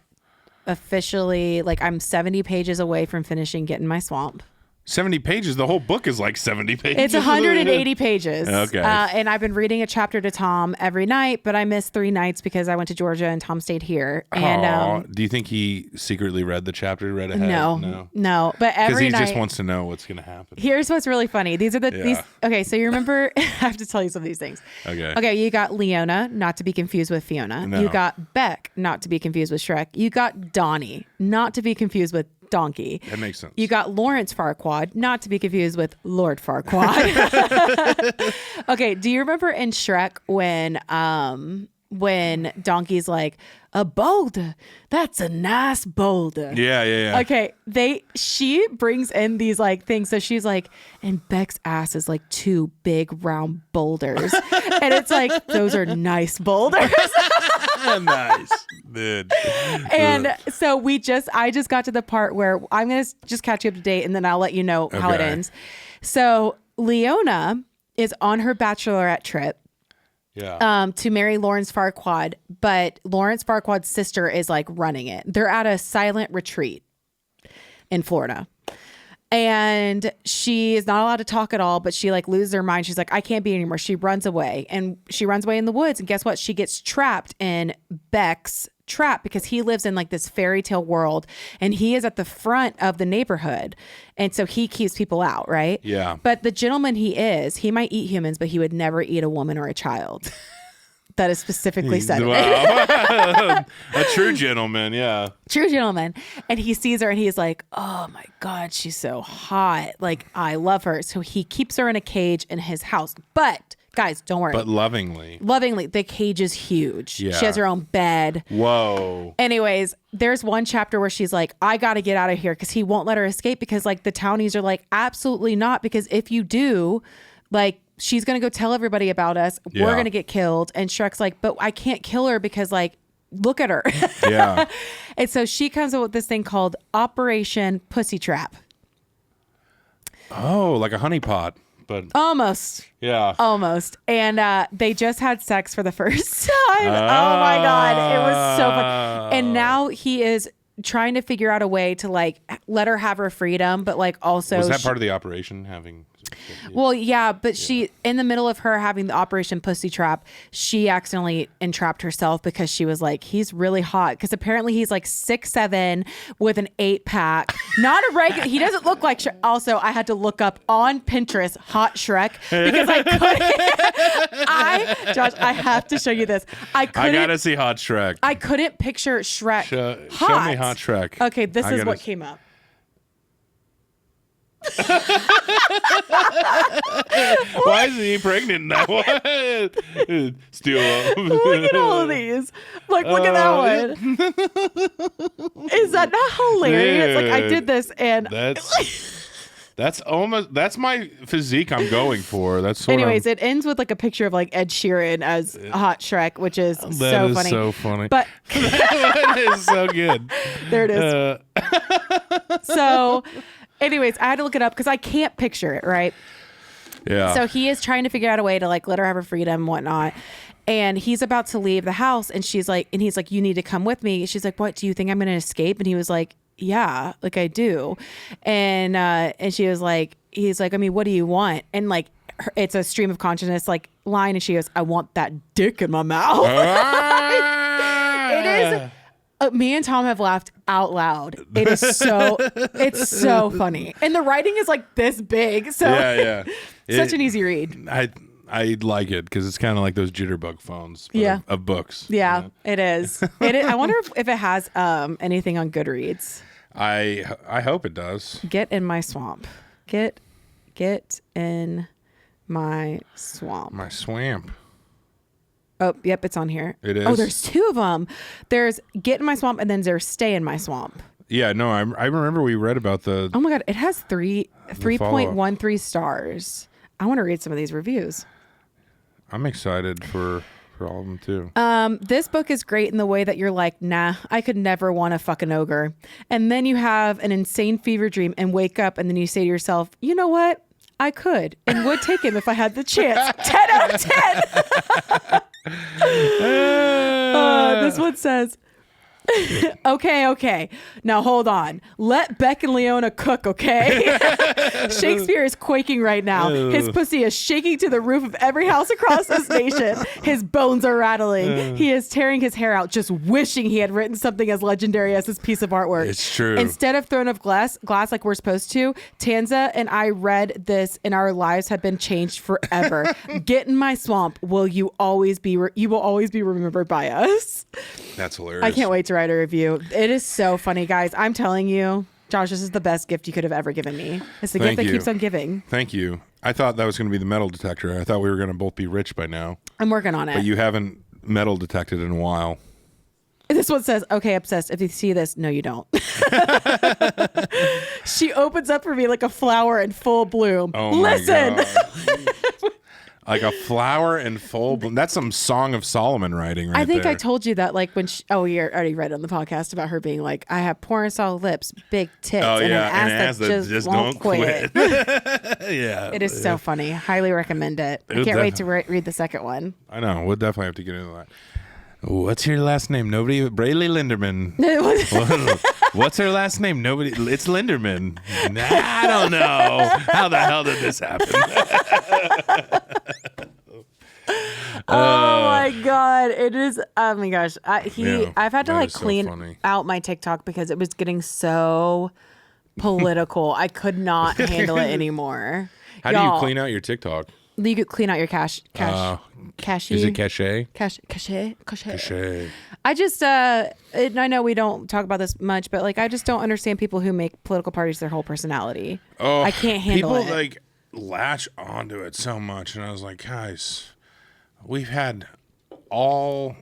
officially, like, I'm 70 pages away from finishing Get in My Swamp. 70 pages? The whole book is like 70 pages. It's 180 pages. Okay. And I've been reading a chapter to Tom every night, but I missed 3 nights because I went to Georgia and Tom stayed here. And do you think he secretly read the chapter, read ahead? No. But every night. Because he night, just wants to know what's going to happen. Here's what's really funny. These are these. Okay, so you remember, I have to tell you some of these things. Okay, you got Leona, not to be confused with Fiona. No. You got Beck, not to be confused with Shrek. You got Donnie, not to be confused with Donkey. That makes sense. You got Lawrence Farquaad, not to be confused with Lord Farquaad. Okay, do you remember in Shrek when Donkey's like, a boulder, that's a nice boulder. Yeah. Okay, she brings in these like things. So she's like, and Beck's ass is like 2 big round boulders. And it's like, those are nice boulders. Nice. Dude. And so I just got to the part where I'm going to just catch you up to date and then I'll let you know how it ends. So Leona is on her bachelorette trip. Yeah. To marry Lawrence Farquaad, but Lawrence Farquaad's sister is like running it. They're at a silent retreat in Florida. And she is not allowed to talk at all, but she like loses her mind. She's like, I can't be anymore. She runs away, and she runs away in the woods. And guess what? She gets trapped in Beck's trap because he lives in like this fairy tale world and he is at the front of the neighborhood. And so he keeps people out, right? Yeah. But the gentleman he might eat humans, but he would never eat a woman or a child. That is specifically said. Wow. A true gentleman, yeah. True gentleman. And he sees her and he's like, oh my God, she's so hot. Like, I love her. So he keeps her in a cage in his house. But guys, don't worry. But lovingly. The cage is huge. Yeah. She has her own bed. Whoa. Anyways, there's one chapter where she's like, I got to get out of here because he won't let her escape because like the townies are like, absolutely not. Because if you do, like, she's going to go tell everybody about us. Yeah. We're going to get killed. And Shrek's like, but I can't kill her because like, look at her. Yeah. And so she comes up with this thing called Operation Pussy Trap. Oh, like a honeypot. But almost. Yeah. Almost. And they just had sex for the first time. Oh my God. It was so fun. And now he is trying to figure out a way to like let her have her freedom, but like also was that part of the operation having well, yeah, but she, in the middle of her having the Operation Pussy Trap, she accidentally entrapped herself because she was like, he's really hot. Because apparently he's like 6'7" with an 8-pack. Not a regular, he doesn't look like Shrek. Also, I had to look up on Pinterest, hot Shrek, because I couldn't. Josh, I have to show you this. I gotta see hot Shrek. I couldn't picture Shrek hot. Show me hot Shrek. Okay, this is what came up. Why is he pregnant now? Still look at all of these. Look at that one. Is that not hilarious? Like I did this and that's my physique I'm going for. Anyways, it ends with like a picture of like Ed Sheeran as hot Shrek, which is so funny. So funny. But that is so good. There it is. So anyways, I had to look it up because I can't picture it, right? Yeah. So he is trying to figure out a way to like let her have her freedom and whatnot. And he's about to leave the house and he's like, you need to come with me. She's like, what, do you think I'm going to escape? And he was like, yeah, like I do. And she was like, he's like, I mean, what do you want? And like, it's a stream of consciousness like line. And she goes, I want that dick in my mouth. It is. Me and Tom have laughed out loud. It's so funny. And the writing is like this big. So yeah. Such an easy read. I like it because it's kind of like those jitterbug phones of books. Yeah, you know? It is. I wonder if it has anything on Goodreads. I hope it does. Get in my swamp. Get in my swamp. My swamp. Oh, yep, it's on here. It is? Oh, there's 2 of them. There's Get in My Swamp and then there's Stay in My Swamp. Yeah, no, I remember we read about the... Oh my God, it has 3.13 stars. I want to read some of these reviews. I'm excited for for all of them too. This book is great in the way that you're like, nah, I could never want to fuck an ogre. And then you have an insane fever dream and wake up and then you say to yourself, you know what? I could and would take him if I had the chance. 10 out of 10. This one says, okay. Now hold on. Let Beck and Leona cook, okay? Shakespeare is quaking right now. His pussy is shaking to the roof of every house across this nation. His bones are rattling. He is tearing his hair out, just wishing he had written something as legendary as this piece of artwork. It's true. Instead of Throne of Glass like we're supposed to, Tanza and I read this and our lives have been changed forever. Get in my swamp. You will always be remembered by us. That's hilarious. I can't wait to write a review. It is so funny, guys. I'm telling you, Josh, this is the best gift you could have ever given me. It's the gift that keeps on giving. Thank you. I thought that was going to be the metal detector. I thought we were going to both be rich by now. I'm working on it. But you haven't metal detected in a while. This one says, okay, obsessed. If you see this, no, you don't. She opens up for me like a flower in full bloom. Oh, listen. my God. Like a flower in full bloom. That's some Song of Solomon writing right I think there. I told you that, like, when she, you already read it on the podcast about her being like, I have porn style lips, big tits, and an ass that just won't quit. Yeah. It is so funny. Highly recommend it. I can't wait to read the second one. I know. We'll definitely have to get into that. What's your last name? Nobody. Braley Linderman. What's her last name? Nobody. It's Linderman. Nah, I don't know. How the hell did this happen? Oh my God. It is. Oh my gosh. I've had to like clean so out my TikTok because it was getting so political. I could not handle it anymore. How do you clean out your TikTok? You could clean out your cache. Is it cachet? Cachet. I just, I know we don't talk about this much, but like, I just don't understand people who make political parties their whole personality. Oh, I can't handle it. People like latch onto it so much. And I was like, guys, we've had a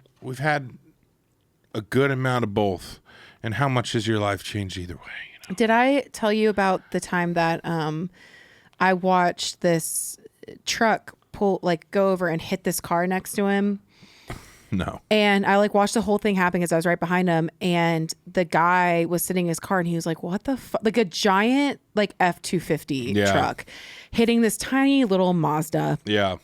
good amount of both. And how much has your life changed either way? You know? Did I tell you about the time that, I watched this truck go over and hit this car next to him? No. And I like watched the whole thing happen because I was right behind him, and the guy was sitting in his car and he was like, what the fuck? Like a giant like F-250 truck hitting this tiny little Mazda. Yeah.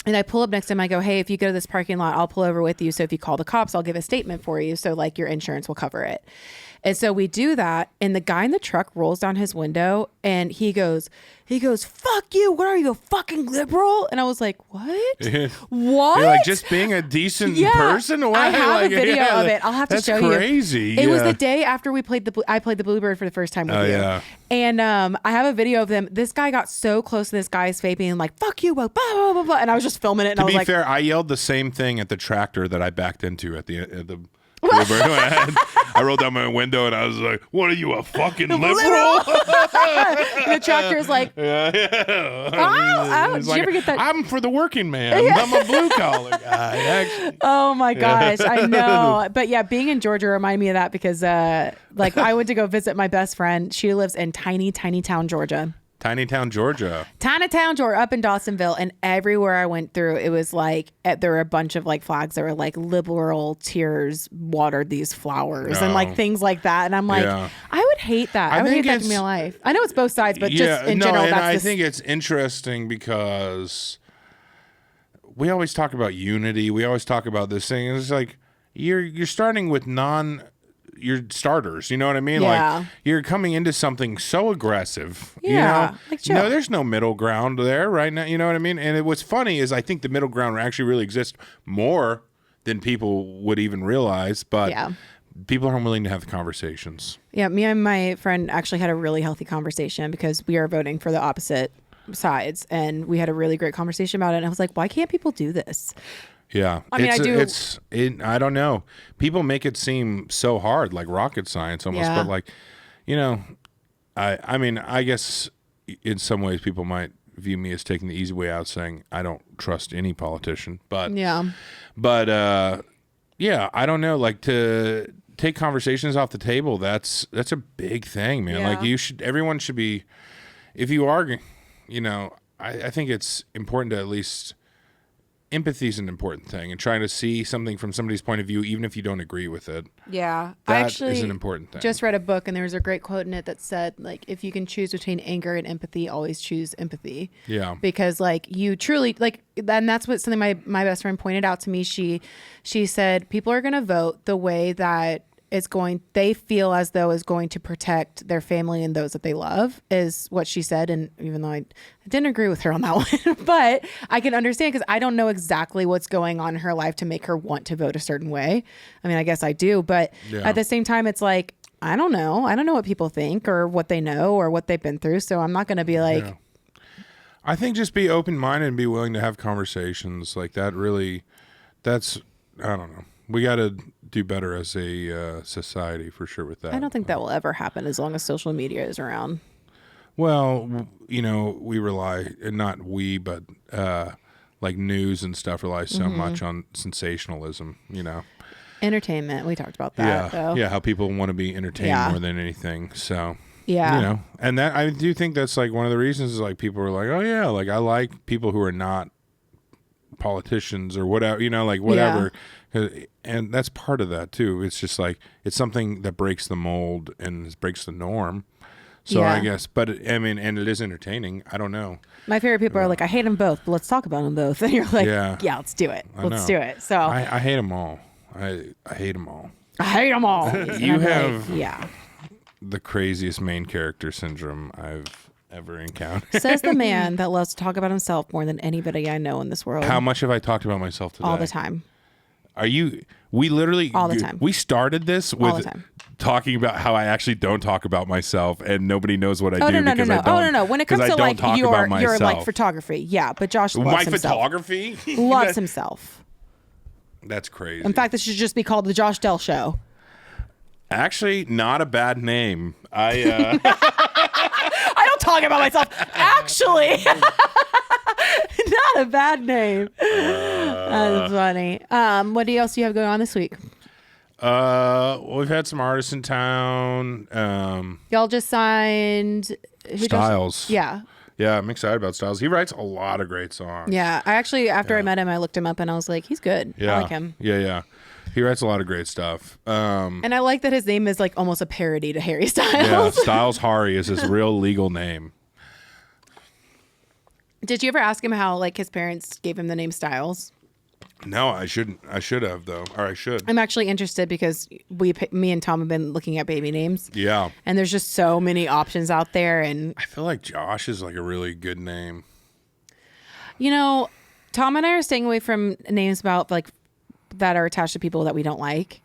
And I pull up next to him. I go, hey, if you go to this parking lot, I'll pull over with you. So if you call the cops, I'll give a statement for you. So like your insurance will cover it. And so we do that. And the guy in the truck rolls down his window and he goes, fuck you. What are you, a fucking liberal? And I was like, what? What? You're like, just being a decent person? What? I have like, a video of it. I'll have to show you. That's crazy. It was the day after I played the Bluebird for the first time with you. Yeah. And I have a video of them. This guy got so close to this guy's face being like, fuck you, blah, blah, blah, blah. And I was just filming it. And I was like, to be fair, I yelled the same thing at the tractor that I backed into at the Bluebird. I rolled down my window and I was like, what are you, a fucking liberal? The tractor's like, ow. Did you ever get that? I'm for the working man. I'm a blue collar guy, actually. Oh my gosh, I know. But yeah, being in Georgia reminded me of that because like I went to go visit my best friend. She lives in tiny town Georgia. Tiny town Georgia. Tiny town Georgia, up in Dawsonville. And everywhere I went through, it was like, there were a bunch of like flags that were like, liberal tears watered these flowers and like things like that. And I'm like, I would hate that. I would hate that in my life. I know it's both sides, but just in general, and that's I think it's interesting because we always talk about unity. We always talk about this thing. And it's like, you're starting with your starters, you know what I mean? Yeah. Like you're coming into something so aggressive. Yeah. You know? Like chill. No, there's no middle ground there right now. You know what I mean? And what's funny is I think the middle ground actually really exists more than people would even realize, but people aren't willing to have the conversations. Yeah, me and my friend actually had a really healthy conversation because we are voting for the opposite sides, and we had a really great conversation about it. And I was like, why can't people do this? Yeah. I mean, I don't know. People make it seem so hard, like rocket science almost, but like, you know, I mean, I guess in some ways people might view me as taking the easy way out, saying I don't trust any politician, but I don't know, like to take conversations off the table. That's a big thing, man. Like everyone should be, if you are, you know, I think it's important to at least empathy is an important thing, and trying to see something from somebody's point of view, even if you don't agree with it. Yeah. That I actually is an important thing. just read a book, and there was a great quote in it that said, like, if you can choose between anger and empathy, always choose empathy. Yeah. Because like you truly like, and that's what something my best friend pointed out to me. She said people are going to vote the way that they feel as though is going to protect their family and those that they love, is what she said. And even though I didn't agree with her on that one, but I can understand, because I don't know exactly what's going on in her life to make her want to vote a certain way. I mean, I guess I do, but at the same time, it's like, I don't know what people think or what they know or what they've been through. So I'm not going to be like, I think just be open-minded and be willing to have conversations like that. Really, I don't know. We got to do better as a society, for sure, with that. I don't think that will ever happen as long as social media is around. Well, we rely, not we, but like news and stuff relies so much on sensationalism, Entertainment. We talked about that, though. Yeah, how people want to be entertained more than anything. So, and that, I do think that's like one of the reasons is like people are like, oh yeah, like I like people who are not politicians or whatever, like whatever. And that's part of that too. It's just like, it's something that breaks the mold and breaks the norm. So I guess, but I mean, and it is entertaining. I don't know. My favorite people are like, I hate them both, but let's talk about them both. And you're like, yeah, let's do it. Let's do it. So I hate them all. I hate them all. I hate them all. You have the craziest main character syndrome I've ever encountered. Says the man that loves to talk about himself more than anybody I know in this world. How much have I talked about myself today? All the time. We literally all the time. We started this with talking about how I actually don't talk about myself, and nobody knows what I do. No. When it comes to like your like photography, yeah. But Josh loves himself. Photography loves himself. That's crazy. In fact, this should just be called the Josh Dell Show. Actually, not a bad name. I don't talk about myself. Actually. Not a bad name. That's funny. What else do you have going on this week? We've had some artists in town. Y'all just signed Styles. Yeah, I'm excited about Styles. He writes a lot of great songs. Yeah, I actually, after I met him, I looked him up and I was like, he's good. Yeah. I like him. Yeah. He writes a lot of great stuff. And I like that his name is like almost a parody to Harry Styles. Yeah, Styles Hari is his real legal name. Did you ever ask him how like his parents gave him the name Styles? No, I shouldn't. I should have though, or I should. I'm actually interested because me and Tom have been looking at baby names. Yeah, and there's just so many options out there, and I feel like Josh is like a really good name. Tom and I are staying away from names about like that are attached to people that we don't like.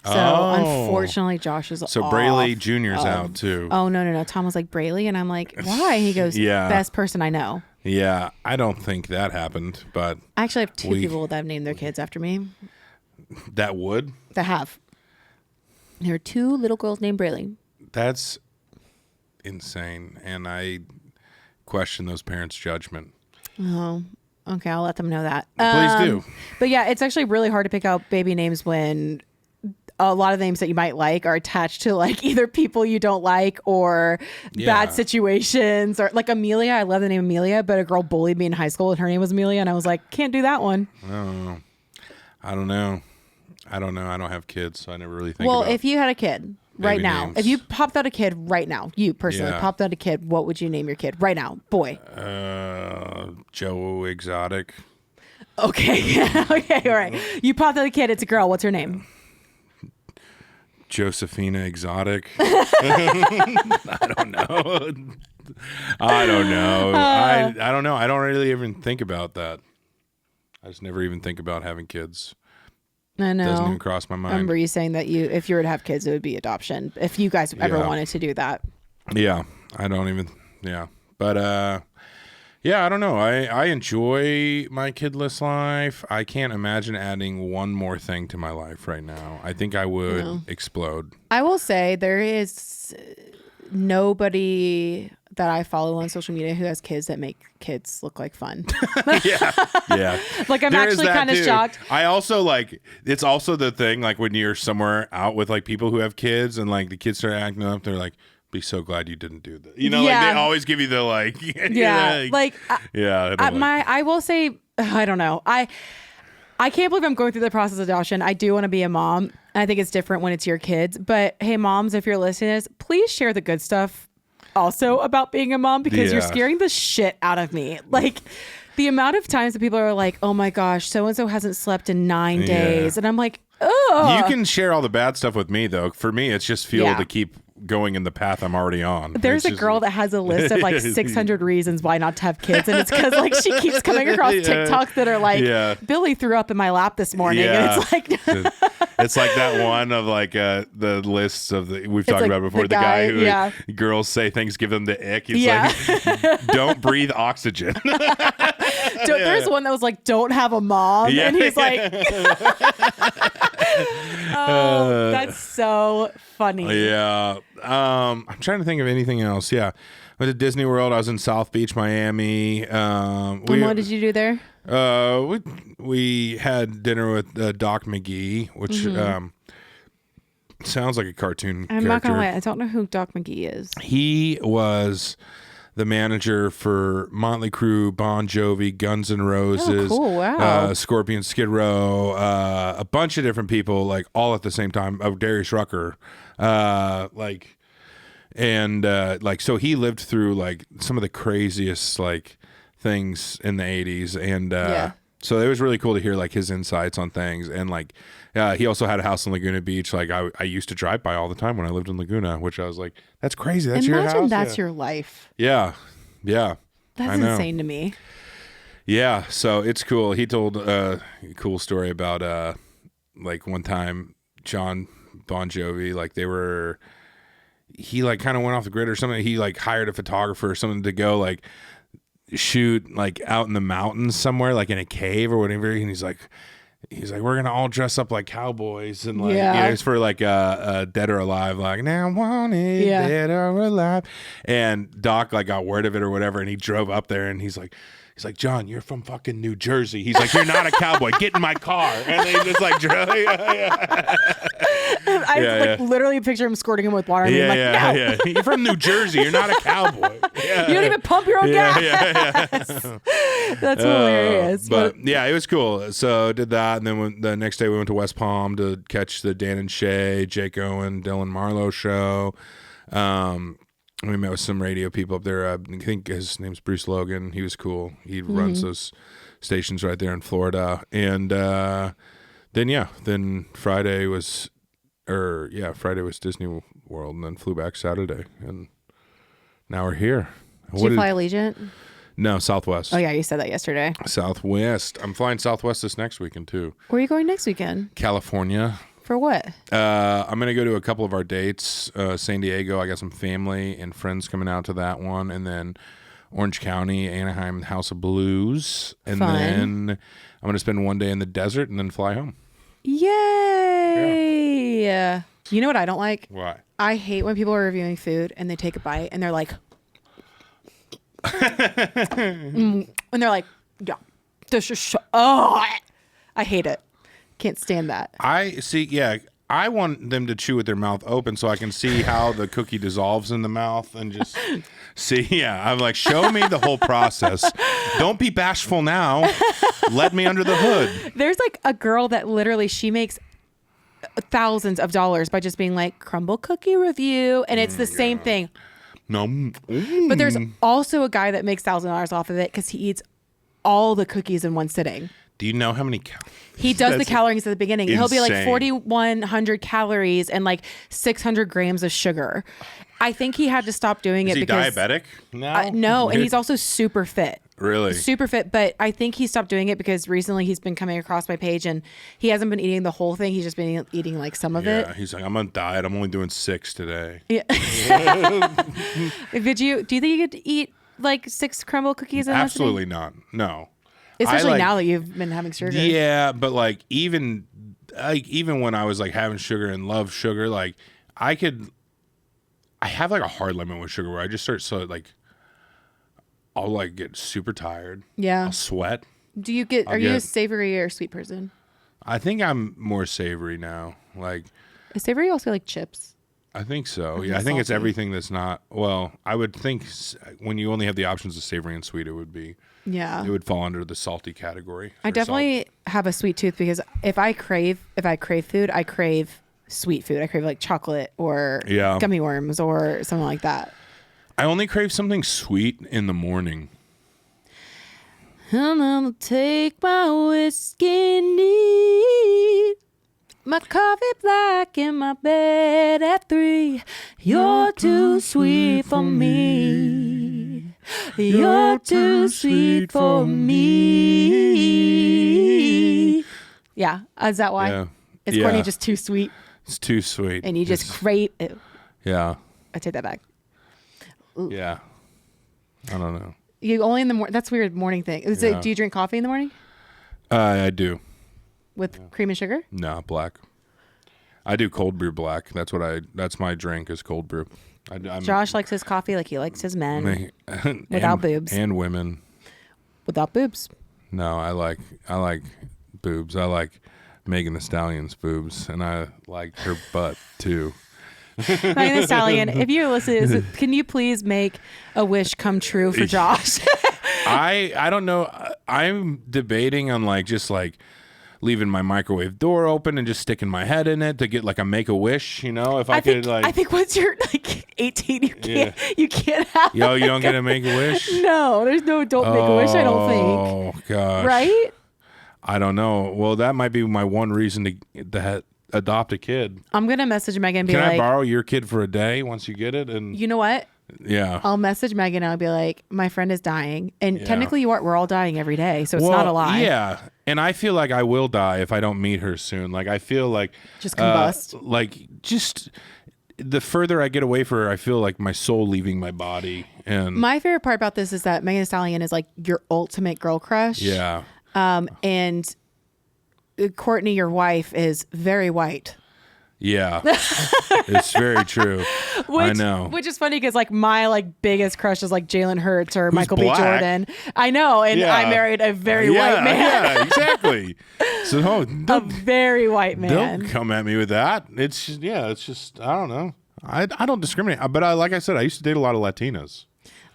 So unfortunately, Josh is so Brayley Jr.'s out too. Oh no! Tom was like Brayley, and I'm like, why? And he goes, best person I know. Yeah, I don't think that happened, but I actually have two people that have named their kids after me. That have. There are two little girls named Brayley. That's insane, and I question those parents' judgment. Oh, okay. I'll let them know that. Please do. But yeah, it's actually really hard to pick out baby names when a lot of names that you might like are attached to like either people you don't like or bad situations, or like Amelia. I love the name Amelia, but a girl bullied me in high school and her name was Amelia, and I was like, can't do that one. Oh, I don't know. I don't have kids, so I never really think about if you had a kid right now, names. if you popped out a kid right now, you personally popped out a kid, what would you name your kid right now? Boy. Joe Exotic. Okay. Okay. All right. You popped out a kid. It's a girl. What's her name? Josephina Exotic. I don't know. I don't know. I don't really even think about that. I just never even think about having kids. I know. Doesn't even cross my mind. I remember you saying that if you were to have kids, it would be adoption. If you guys ever wanted to do that. Yeah. I don't even. Yeah. But yeah, I don't know. I enjoy my kidless life. I can't imagine adding one more thing to my life right now. I think I would explode. I will say there is nobody that I follow on social media who has kids that make kids look like fun. Yeah. Like I'm actually kind of shocked. I also like, it's also the thing like when you're somewhere out with like people who have kids and like the kids start acting up, they're like, be so glad you didn't do that. Like they always give you the like, I will say I don't know. I can't believe I'm going through the process of adoption. I do want to be a mom. And I think it's different when it's your kids. But hey, moms, if you're listening to this, please share the good stuff also about being a mom, because you're scaring the shit out of me. Like the amount of times that people are like, oh my gosh, so-and-so hasn't slept in 9 days. And I'm like, oh. You can share all the bad stuff with me, though. For me, it's just fuel to keep going in the path I'm already on. There's a girl that has a list of like 600 reasons why not to have kids, and it's because like she keeps coming across TikToks that are like, Billy threw up in my lap this morning, and it's like it's like that one of like the lists of we've talked like about before, the guy who girls say things give them the ick. He's like, don't breathe oxygen. There's one that was like, don't have a mom, and he's like, oh, that's so funny. Yeah. I'm trying to think of anything else. Yeah. Went to Disney World. I was in South Beach, Miami. And what did you do there? We had dinner with Doc McGee, which sounds like a cartoon I'm character. not gonna lie, I don't know who Doc McGee is. He was the manager for Motley Crue, Bon Jovi, Guns N' Roses, cool. Wow. Scorpion, Skid Row, a bunch of different people, like all at the same time. Darius Rucker, so he lived through like some of the craziest like things in the 80s, and so it was really cool to hear like his insights on things. And like he also had a house in Laguna Beach. Like I used to drive by all the time when I lived in Laguna, which I was like, that's crazy. That's your house. Imagine that's your life. Yeah. That's insane to me. Yeah, so it's cool. He told a cool story about like one time John Bon Jovi, like he like kind of went off the grid or something. He like hired a photographer or something to go like shoot like out in the mountains somewhere, like in a cave or whatever. And he's like, we're gonna all dress up like cowboys and like it's for like a Dead or Alive, like now wanted dead or alive. And Doc like got word of it or whatever, and he drove up there, and he's like, John, you're from fucking New Jersey. He's like, you're not a cowboy. Get in my car. And they just like drove. I literally picture him squirting him with water. And no. You're from New Jersy. You're not a cowboy. You don't even pump your own gas. That's hilarious. But yeah, it was cool. So did that, and then the next day we went to West Palm to catch the Dan and Shay, Jake Owen, Dylan Marlowe show. We met with some radio people up there. I think his name's Bruce Logan. He was cool. He runs those stations right there in Florida. And then Friday was Disney World, and then flew back Saturday. And now we're here. Did you fly Allegiant? No, Southwest. Oh, yeah, you said that yesterday. Southwest. I'm flying Southwest this next weekend, too. Where are you going next weekend? California. For what? I'm going to go to a couple of our dates. San Diego, I got some family and friends coming out to that one. And then Orange County, Anaheim, House of Blues. And then I'm going to spend one day in the desert and then fly home. Yay! Yeah. You know what I don't like? Why? I hate when people are reviewing food and they take a bite and they're like... and they're like, yeah, this is... I hate it. Can't stand that. I want them to chew with their mouth open so I can see how the cookie dissolves in the mouth and just see. Yeah, I'm like, show me the whole process. Don't be bashful now. Let me under the hood. There's like a girl that literally, she makes thousands of dollars by just being like, crumble cookie review. And it's the same thing. No. But there's also a guy that makes $1,000 off of it because he eats all the cookies in one sitting. Do you know how many he does the calories at the beginning? Insane. He'll be like 4,100 calories and like 600 grams of sugar. I think he had to stop doing it because... Is he diabetic now? No, and he's also super fit. Really? Super fit, but I think he stopped doing it because recently he's been coming across my page and he hasn't been eating the whole thing. He's just been eating like some of it. Yeah, he's like, I'm on diet. I'm only doing 6 today. Yeah. Do you think you could eat like 6 crumble cookies? Absolutely not. No. Especially now that you've been having surgery. Yeah, but like even when I was like having sugar and love sugar, like I have like a hard limit with sugar where I just start I'll like get super tired. Yeah. I'll sweat. Are you a savory or sweet person? I think I'm more savory now. Like is savory also like chips? I think so. Or Yeah, I think it's salty? everything that's not. Well, I would think when you only have the options of savory and sweet, it would fall under the salty category. I definitely have a sweet tooth because if I crave food, I crave sweet food. I crave like chocolate or gummy worms or something like that. I only crave something sweet in the morning. I'm gonna take my whiskey neat, my coffee black in my bed at 3. You're too sweet for me. You're too sweet for me. Yeah, is that why? Yeah. Is Courtney just too sweet? It's too sweet. And you just crave it. Yeah. I take that back. Ooh. Yeah. I don't know. You only in the morning. That's a weird morning thing. Do you drink coffee in the morning? I do. With cream and sugar? No, black. I do cold brew black. That's my drink is cold brew. Josh likes his coffee like he likes his men. Without boobs. And women. Without boobs. No, I like boobs. I like Megan Thee Stallion's boobs, and I like her butt too. Megan Thee Stallion, if you're listening, can you please make a wish come true for Josh? I don't know. I'm debating on just leaving my microwave door open and just sticking my head in it to get like a make a wish. If I think once you're 18, you can't have. Yo, you don't get to make a wish. No, there's no adult make a wish. I don't think. Oh gosh. Right? I don't know. Well, that might be my one reason to adopt a kid. I'm gonna message Megan and be Can like, I borrow your kid for a day once you get it? And you know what? Yeah. I'll message Megan and I'll be like, my friend is dying. And technically we're all dying every day. So it's not a lie. Yeah. And I feel like I will die if I don't meet her soon. Like I feel like just combust. Just the further I get away from her, I feel like my soul leaving my body. And my favorite part about this is that Megan Thee Stallion is like your ultimate girl crush. Yeah. And Courtney, your wife, is very white. Yeah, it's very true. I know. Which is funny because my biggest crush is Jalen Hurts or Michael black. B. Jordan. I know, and I married a very white man. Yeah, exactly. So a very white man. Don't come at me with that. It's just I don't know. I don't discriminate, but like I said, I used to date a lot of Latinas.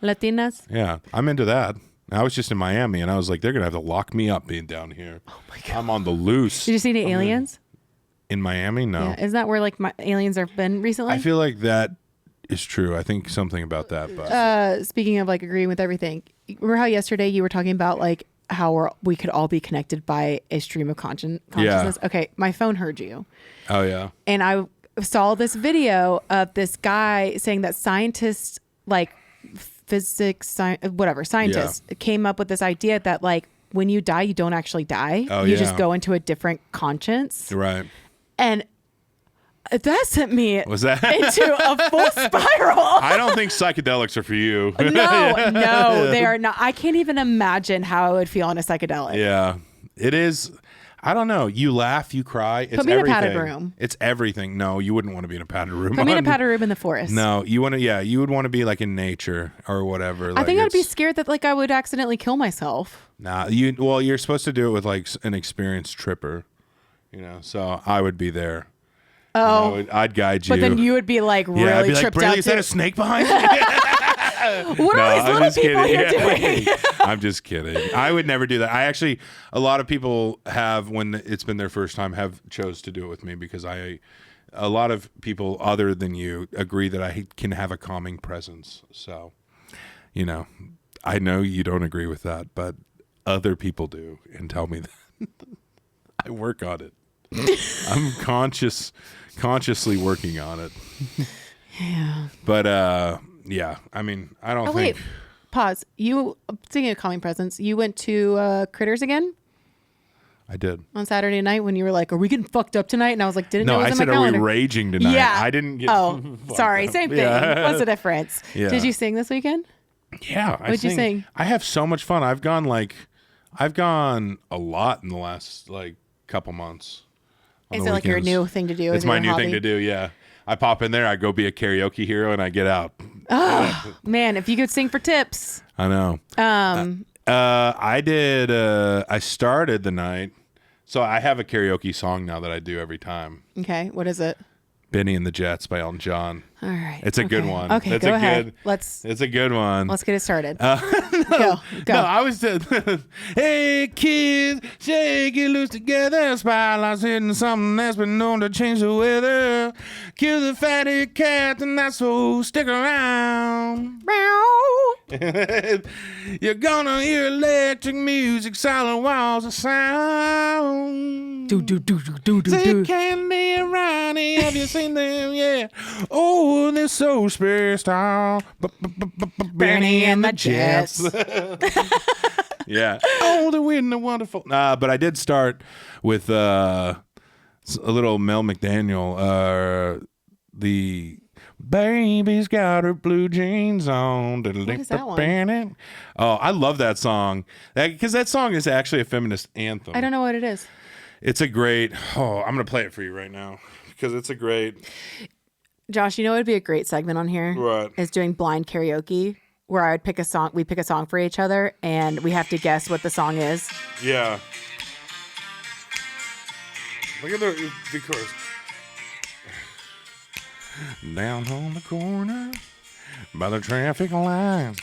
Latinas. Yeah, I'm into that. I was just in Miami, and I was like, they're gonna have to lock me up being down here. Oh my god, I'm on the loose. Did you see any aliens? In Miami, no. Yeah. Isn't that where my aliens have been recently? I feel like that is true. I think something about that. But speaking of agreeing with everything, remember how yesterday you were talking about how we could all be connected by a stream of consciousness? Yeah. Okay, my phone heard you. Oh yeah. And I saw this video of this guy saying that scientists scientists came up with this idea that when you die, you don't actually die. You just go into a different conscience. Right. And that sent me into a full spiral. I don't think psychedelics are for you. No, they are not. I can't even imagine how I would feel on a psychedelic. Yeah, it is. I don't know. You laugh, you cry. It's Put me everything. In a padded room. It's everything. No, you wouldn't want to be in a padded room. Put me in a padded room in the forest. No, you want to. Yeah, you would want to be in nature or whatever. I think I'd be scared that I would accidentally kill myself. Nah, you're supposed to do it with an experienced tripper. So I would be there. Oh, I'd guide you. But then you would be really I'd be tripped Braley, out. Is that a snake behind you? What are these little people here doing? I'm just kidding. I would never do that. A lot of people have, when it's been their first time, have chose to do it with me because a lot of people other than you agree that I can have a calming presence. So, I know you don't agree with that, but other people do and tell me that. I work on it. I'm consciously working on it. Yeah. But yeah, I mean, I don't think. Wait, pause. You, speaking of calming presence, you went to Critters again? I did. On Saturday night when you were like, are we getting fucked up tonight? And I was like, didn't know it was I in said, my are calendar. we raging tonight? Yeah. I didn't get. Oh, sorry. Same thing. Yeah. What's the difference? Yeah. Did you sing this weekend? Yeah. What'd you sing? I have so much fun. I've gone a lot in the last couple months. Is it your new thing to do? It's my new thing to do. Yeah. I pop in there, I go be a karaoke hero, and I get out. Oh, man, if you could sing for tips. I know. I did. I started the night. So I have a karaoke song now that I do every time. Okay. What is it? Benny and the Jets by Elton John. All right. It's a good one. Okay, It's go a ahead. good. It's a good one. Let's get it started. Go. No, I was hey kids, shake it loose together. Spotlights hitting something that's been known to change the weather. Kill the fatty cat and that's so stick around. You're gonna hear electric music, solid walls of sound. Say Candy and Ronnie, have you seen them? Yeah. Oh, they're so special. Benny and the Jets. Yeah. Oh, the wind, the wonderful. But I did start with a little Mel McDaniel. The baby's got her blue jeans on. What is that one? Oh, I love that song. Because that song is actually a feminist anthem. I don't know what it is. It's a great. Oh, I'm going to play it for you right now. Because it's a great. Josh, you know what would be a great segment on here? What? Is doing blind karaoke, where I would pick a song. We pick a song for each other, and we have to guess what the song is. Yeah. Look at the chorus. Down on the corner by the traffic light,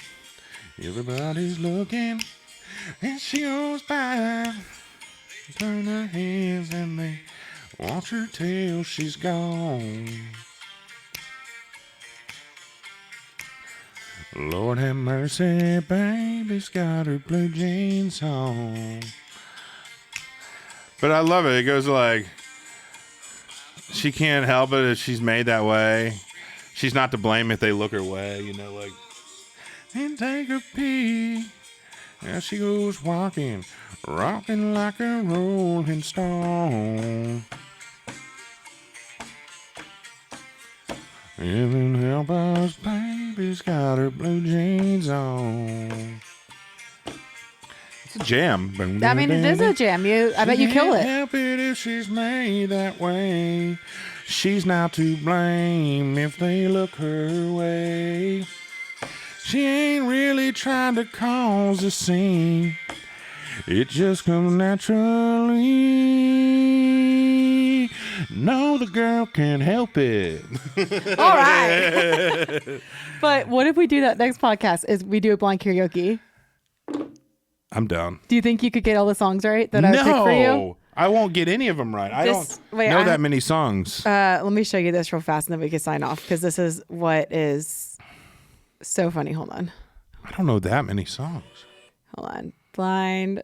everybody's looking, and she goes by. Turn her heads and they watch her till she's gone. Lord have mercy, baby's got her blue jeans on. But I love it. It goes like, she can't help it if she's made that way. She's not to blame if they look her way, you know, like, and take a peek. As she goes walking, rocking like a rolling stone. Heaven help us, baby's got her blue jeans on. It's a jam. I mean, it is a jam. I bet you kill it. Help it if she's made that way. She's not to blame if they look her way. She ain't really trying to cause a scene. It just comes naturally. No, the girl can't help it. All right. But what if we do that next podcast? Is we do a blind karaoke? I'm down. Do you think you could get all the songs right that I would pick for you? No, I won't get any of them right. I don't know that many songs. Let me show you this real fast, and then we can sign off, because this is what is so funny. Hold on. I don't know that many songs. Hold on. Blind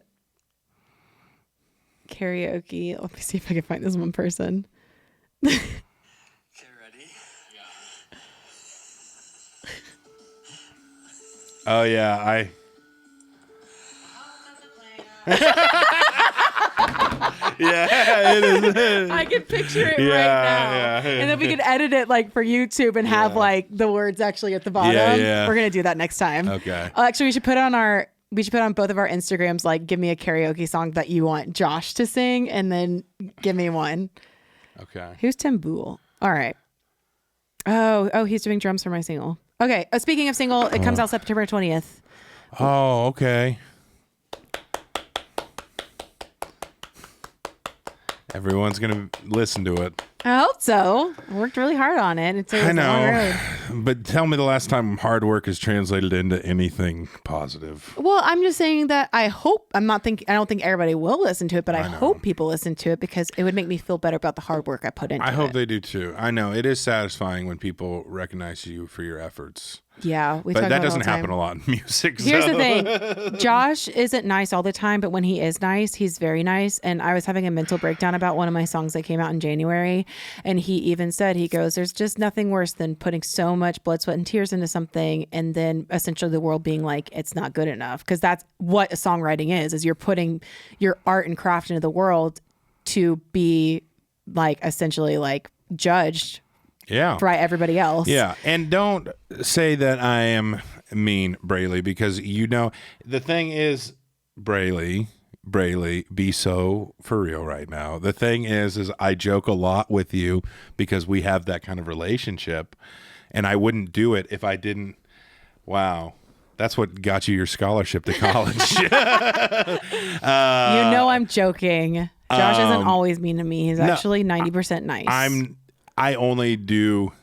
karaoke. Let me see if I can find this one person. Okay, ready? Yeah. Oh yeah, yeah, it is. I can picture it right now. Yeah. And then we can edit it like for YouTube and have like the words actually at the bottom. Yeah. We're gonna do that next time. Okay. Actually, we should put on both of our Instagrams, like, give me a karaoke song that you want Josh to sing, and then give me one. Okay. Who's Tim Boole? All right. Oh, he's doing drums for my single. Okay. Speaking of single, it comes out September 20th. Oh, okay. Everyone's gonna listen to it. I hope so. I worked really hard on it. It's I a long road. know, but tell me the last time hard work is translated into anything positive. Well, I'm just saying that I hope I don't think everybody will listen to it, but I hope people listen to it, because it would make me feel better about the hard work I put into it. I hope they do too. I know it is satisfying when people recognize you for your efforts. Yeah, but that doesn't happen a lot in music. Here's the thing. Josh isn't nice all the time, but when he is nice, he's very nice. And I was having a mental breakdown about one of my songs that came out in January. And he even said, he goes, there's just nothing worse than putting so much blood, sweat, and tears into something, and then essentially the world being like, it's not good enough. Because that's what songwriting is you're putting your art and craft into the world to be like essentially like judged by everybody else. Yeah. And don't say that I am mean, Brayley, because you know, the thing is, Brayley, be so for real right now. The thing is I joke a lot with you because we have that kind of relationship, and I wouldn't do it if I didn't. Wow. That's what got you your scholarship to college. You know I'm joking. Josh isn't always mean to me. He's actually 90% nice. I only do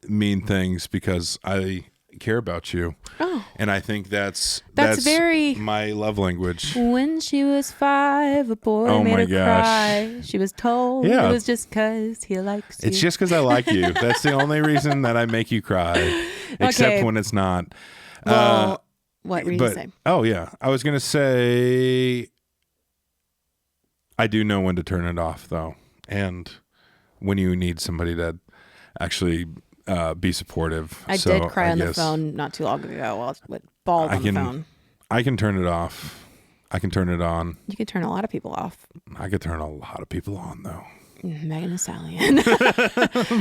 mean things because I care about you. Oh. And I think that's very my love language. When she was 5, a boy made her cry. She was told it was just because he likes you. It's just because I like you. That's the only reason that I make you cry, except when it's not. Well, what were you going to say? Oh, yeah. I was going to say I do know when to turn it off, though. And when you need somebody to actually be supportive. I did cry on the phone not too long ago while with bawled on the phone. I can turn it off. I can turn it on. You can turn a lot of people off. I could turn a lot of people on, though. Megan Thee Stallion.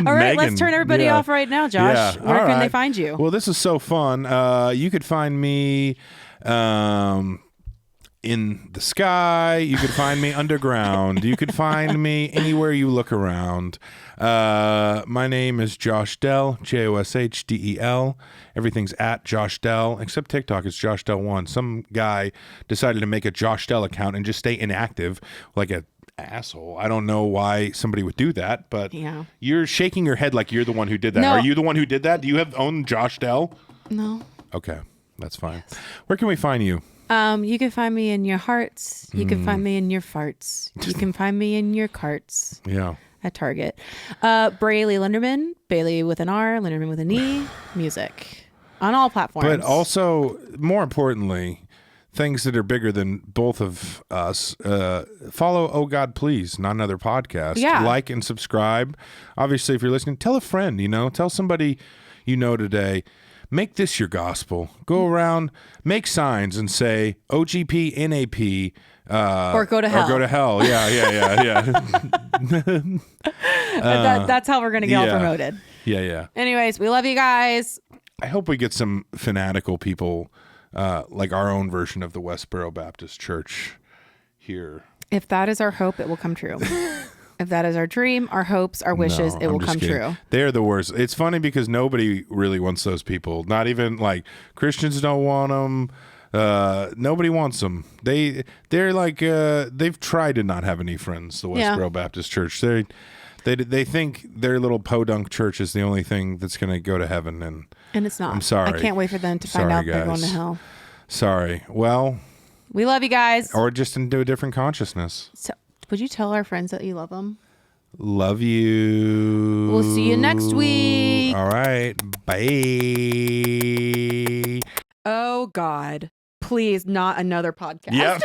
All right, let's turn everybody off right now, Josh. Yeah. Where can they find you? Well, this is so fun. You could find me in the sky. You could find me underground. You could find me anywhere you look around. My name is Josh Dell, JOSHDEL. Everything's at Josh Dell, except TikTok is Josh Dell1. Some guy decided to make a Josh Dell account and just stay inactive like a asshole. I don't know why somebody would do that, but you're shaking your head like you're the one who did that. No. Are you the one who did that? Do you own Josh Dell? No. Okay, that's fine. Where can we find you? You can find me in your hearts. You can find me in your farts. You can find me in your carts. Yeah. At Target. Braley Linderman, Bailey with an R, Linderman with an E, music on all platforms. But also, more importantly, things that are bigger than both of us. Follow Oh God Please, not another podcast. Yeah. Like and subscribe. Obviously, if you're listening, tell a friend, tell somebody you know today. Make this your gospel. Go around, make signs and say OGP, NAP, or go to hell. Or go to hell. Yeah. That's how we're going to get all promoted. Yeah. Anyways, we love you guys. I hope we get some fanatical people, like our own version of the Westboro Baptist Church here. If that is our hope, it will come true. If that is our dream, our hopes, our wishes, it will come true. They're the worst. It's funny because nobody really wants those people. Not even like Christians don't want them. Nobody wants them. They're like they've tried to not have any friends. The Westboro Baptist Church. They think their little podunk church is the only thing that's going to go to heaven, and it's not. I'm sorry. I can't wait for them to find out they're going to hell. Sorry. Well, we love you guys. Or just into a different consciousness. So, would you tell our friends that you love them? Love you. We'll see you next week. All right. Bye. Oh, God. Please, not another podcast. Yep.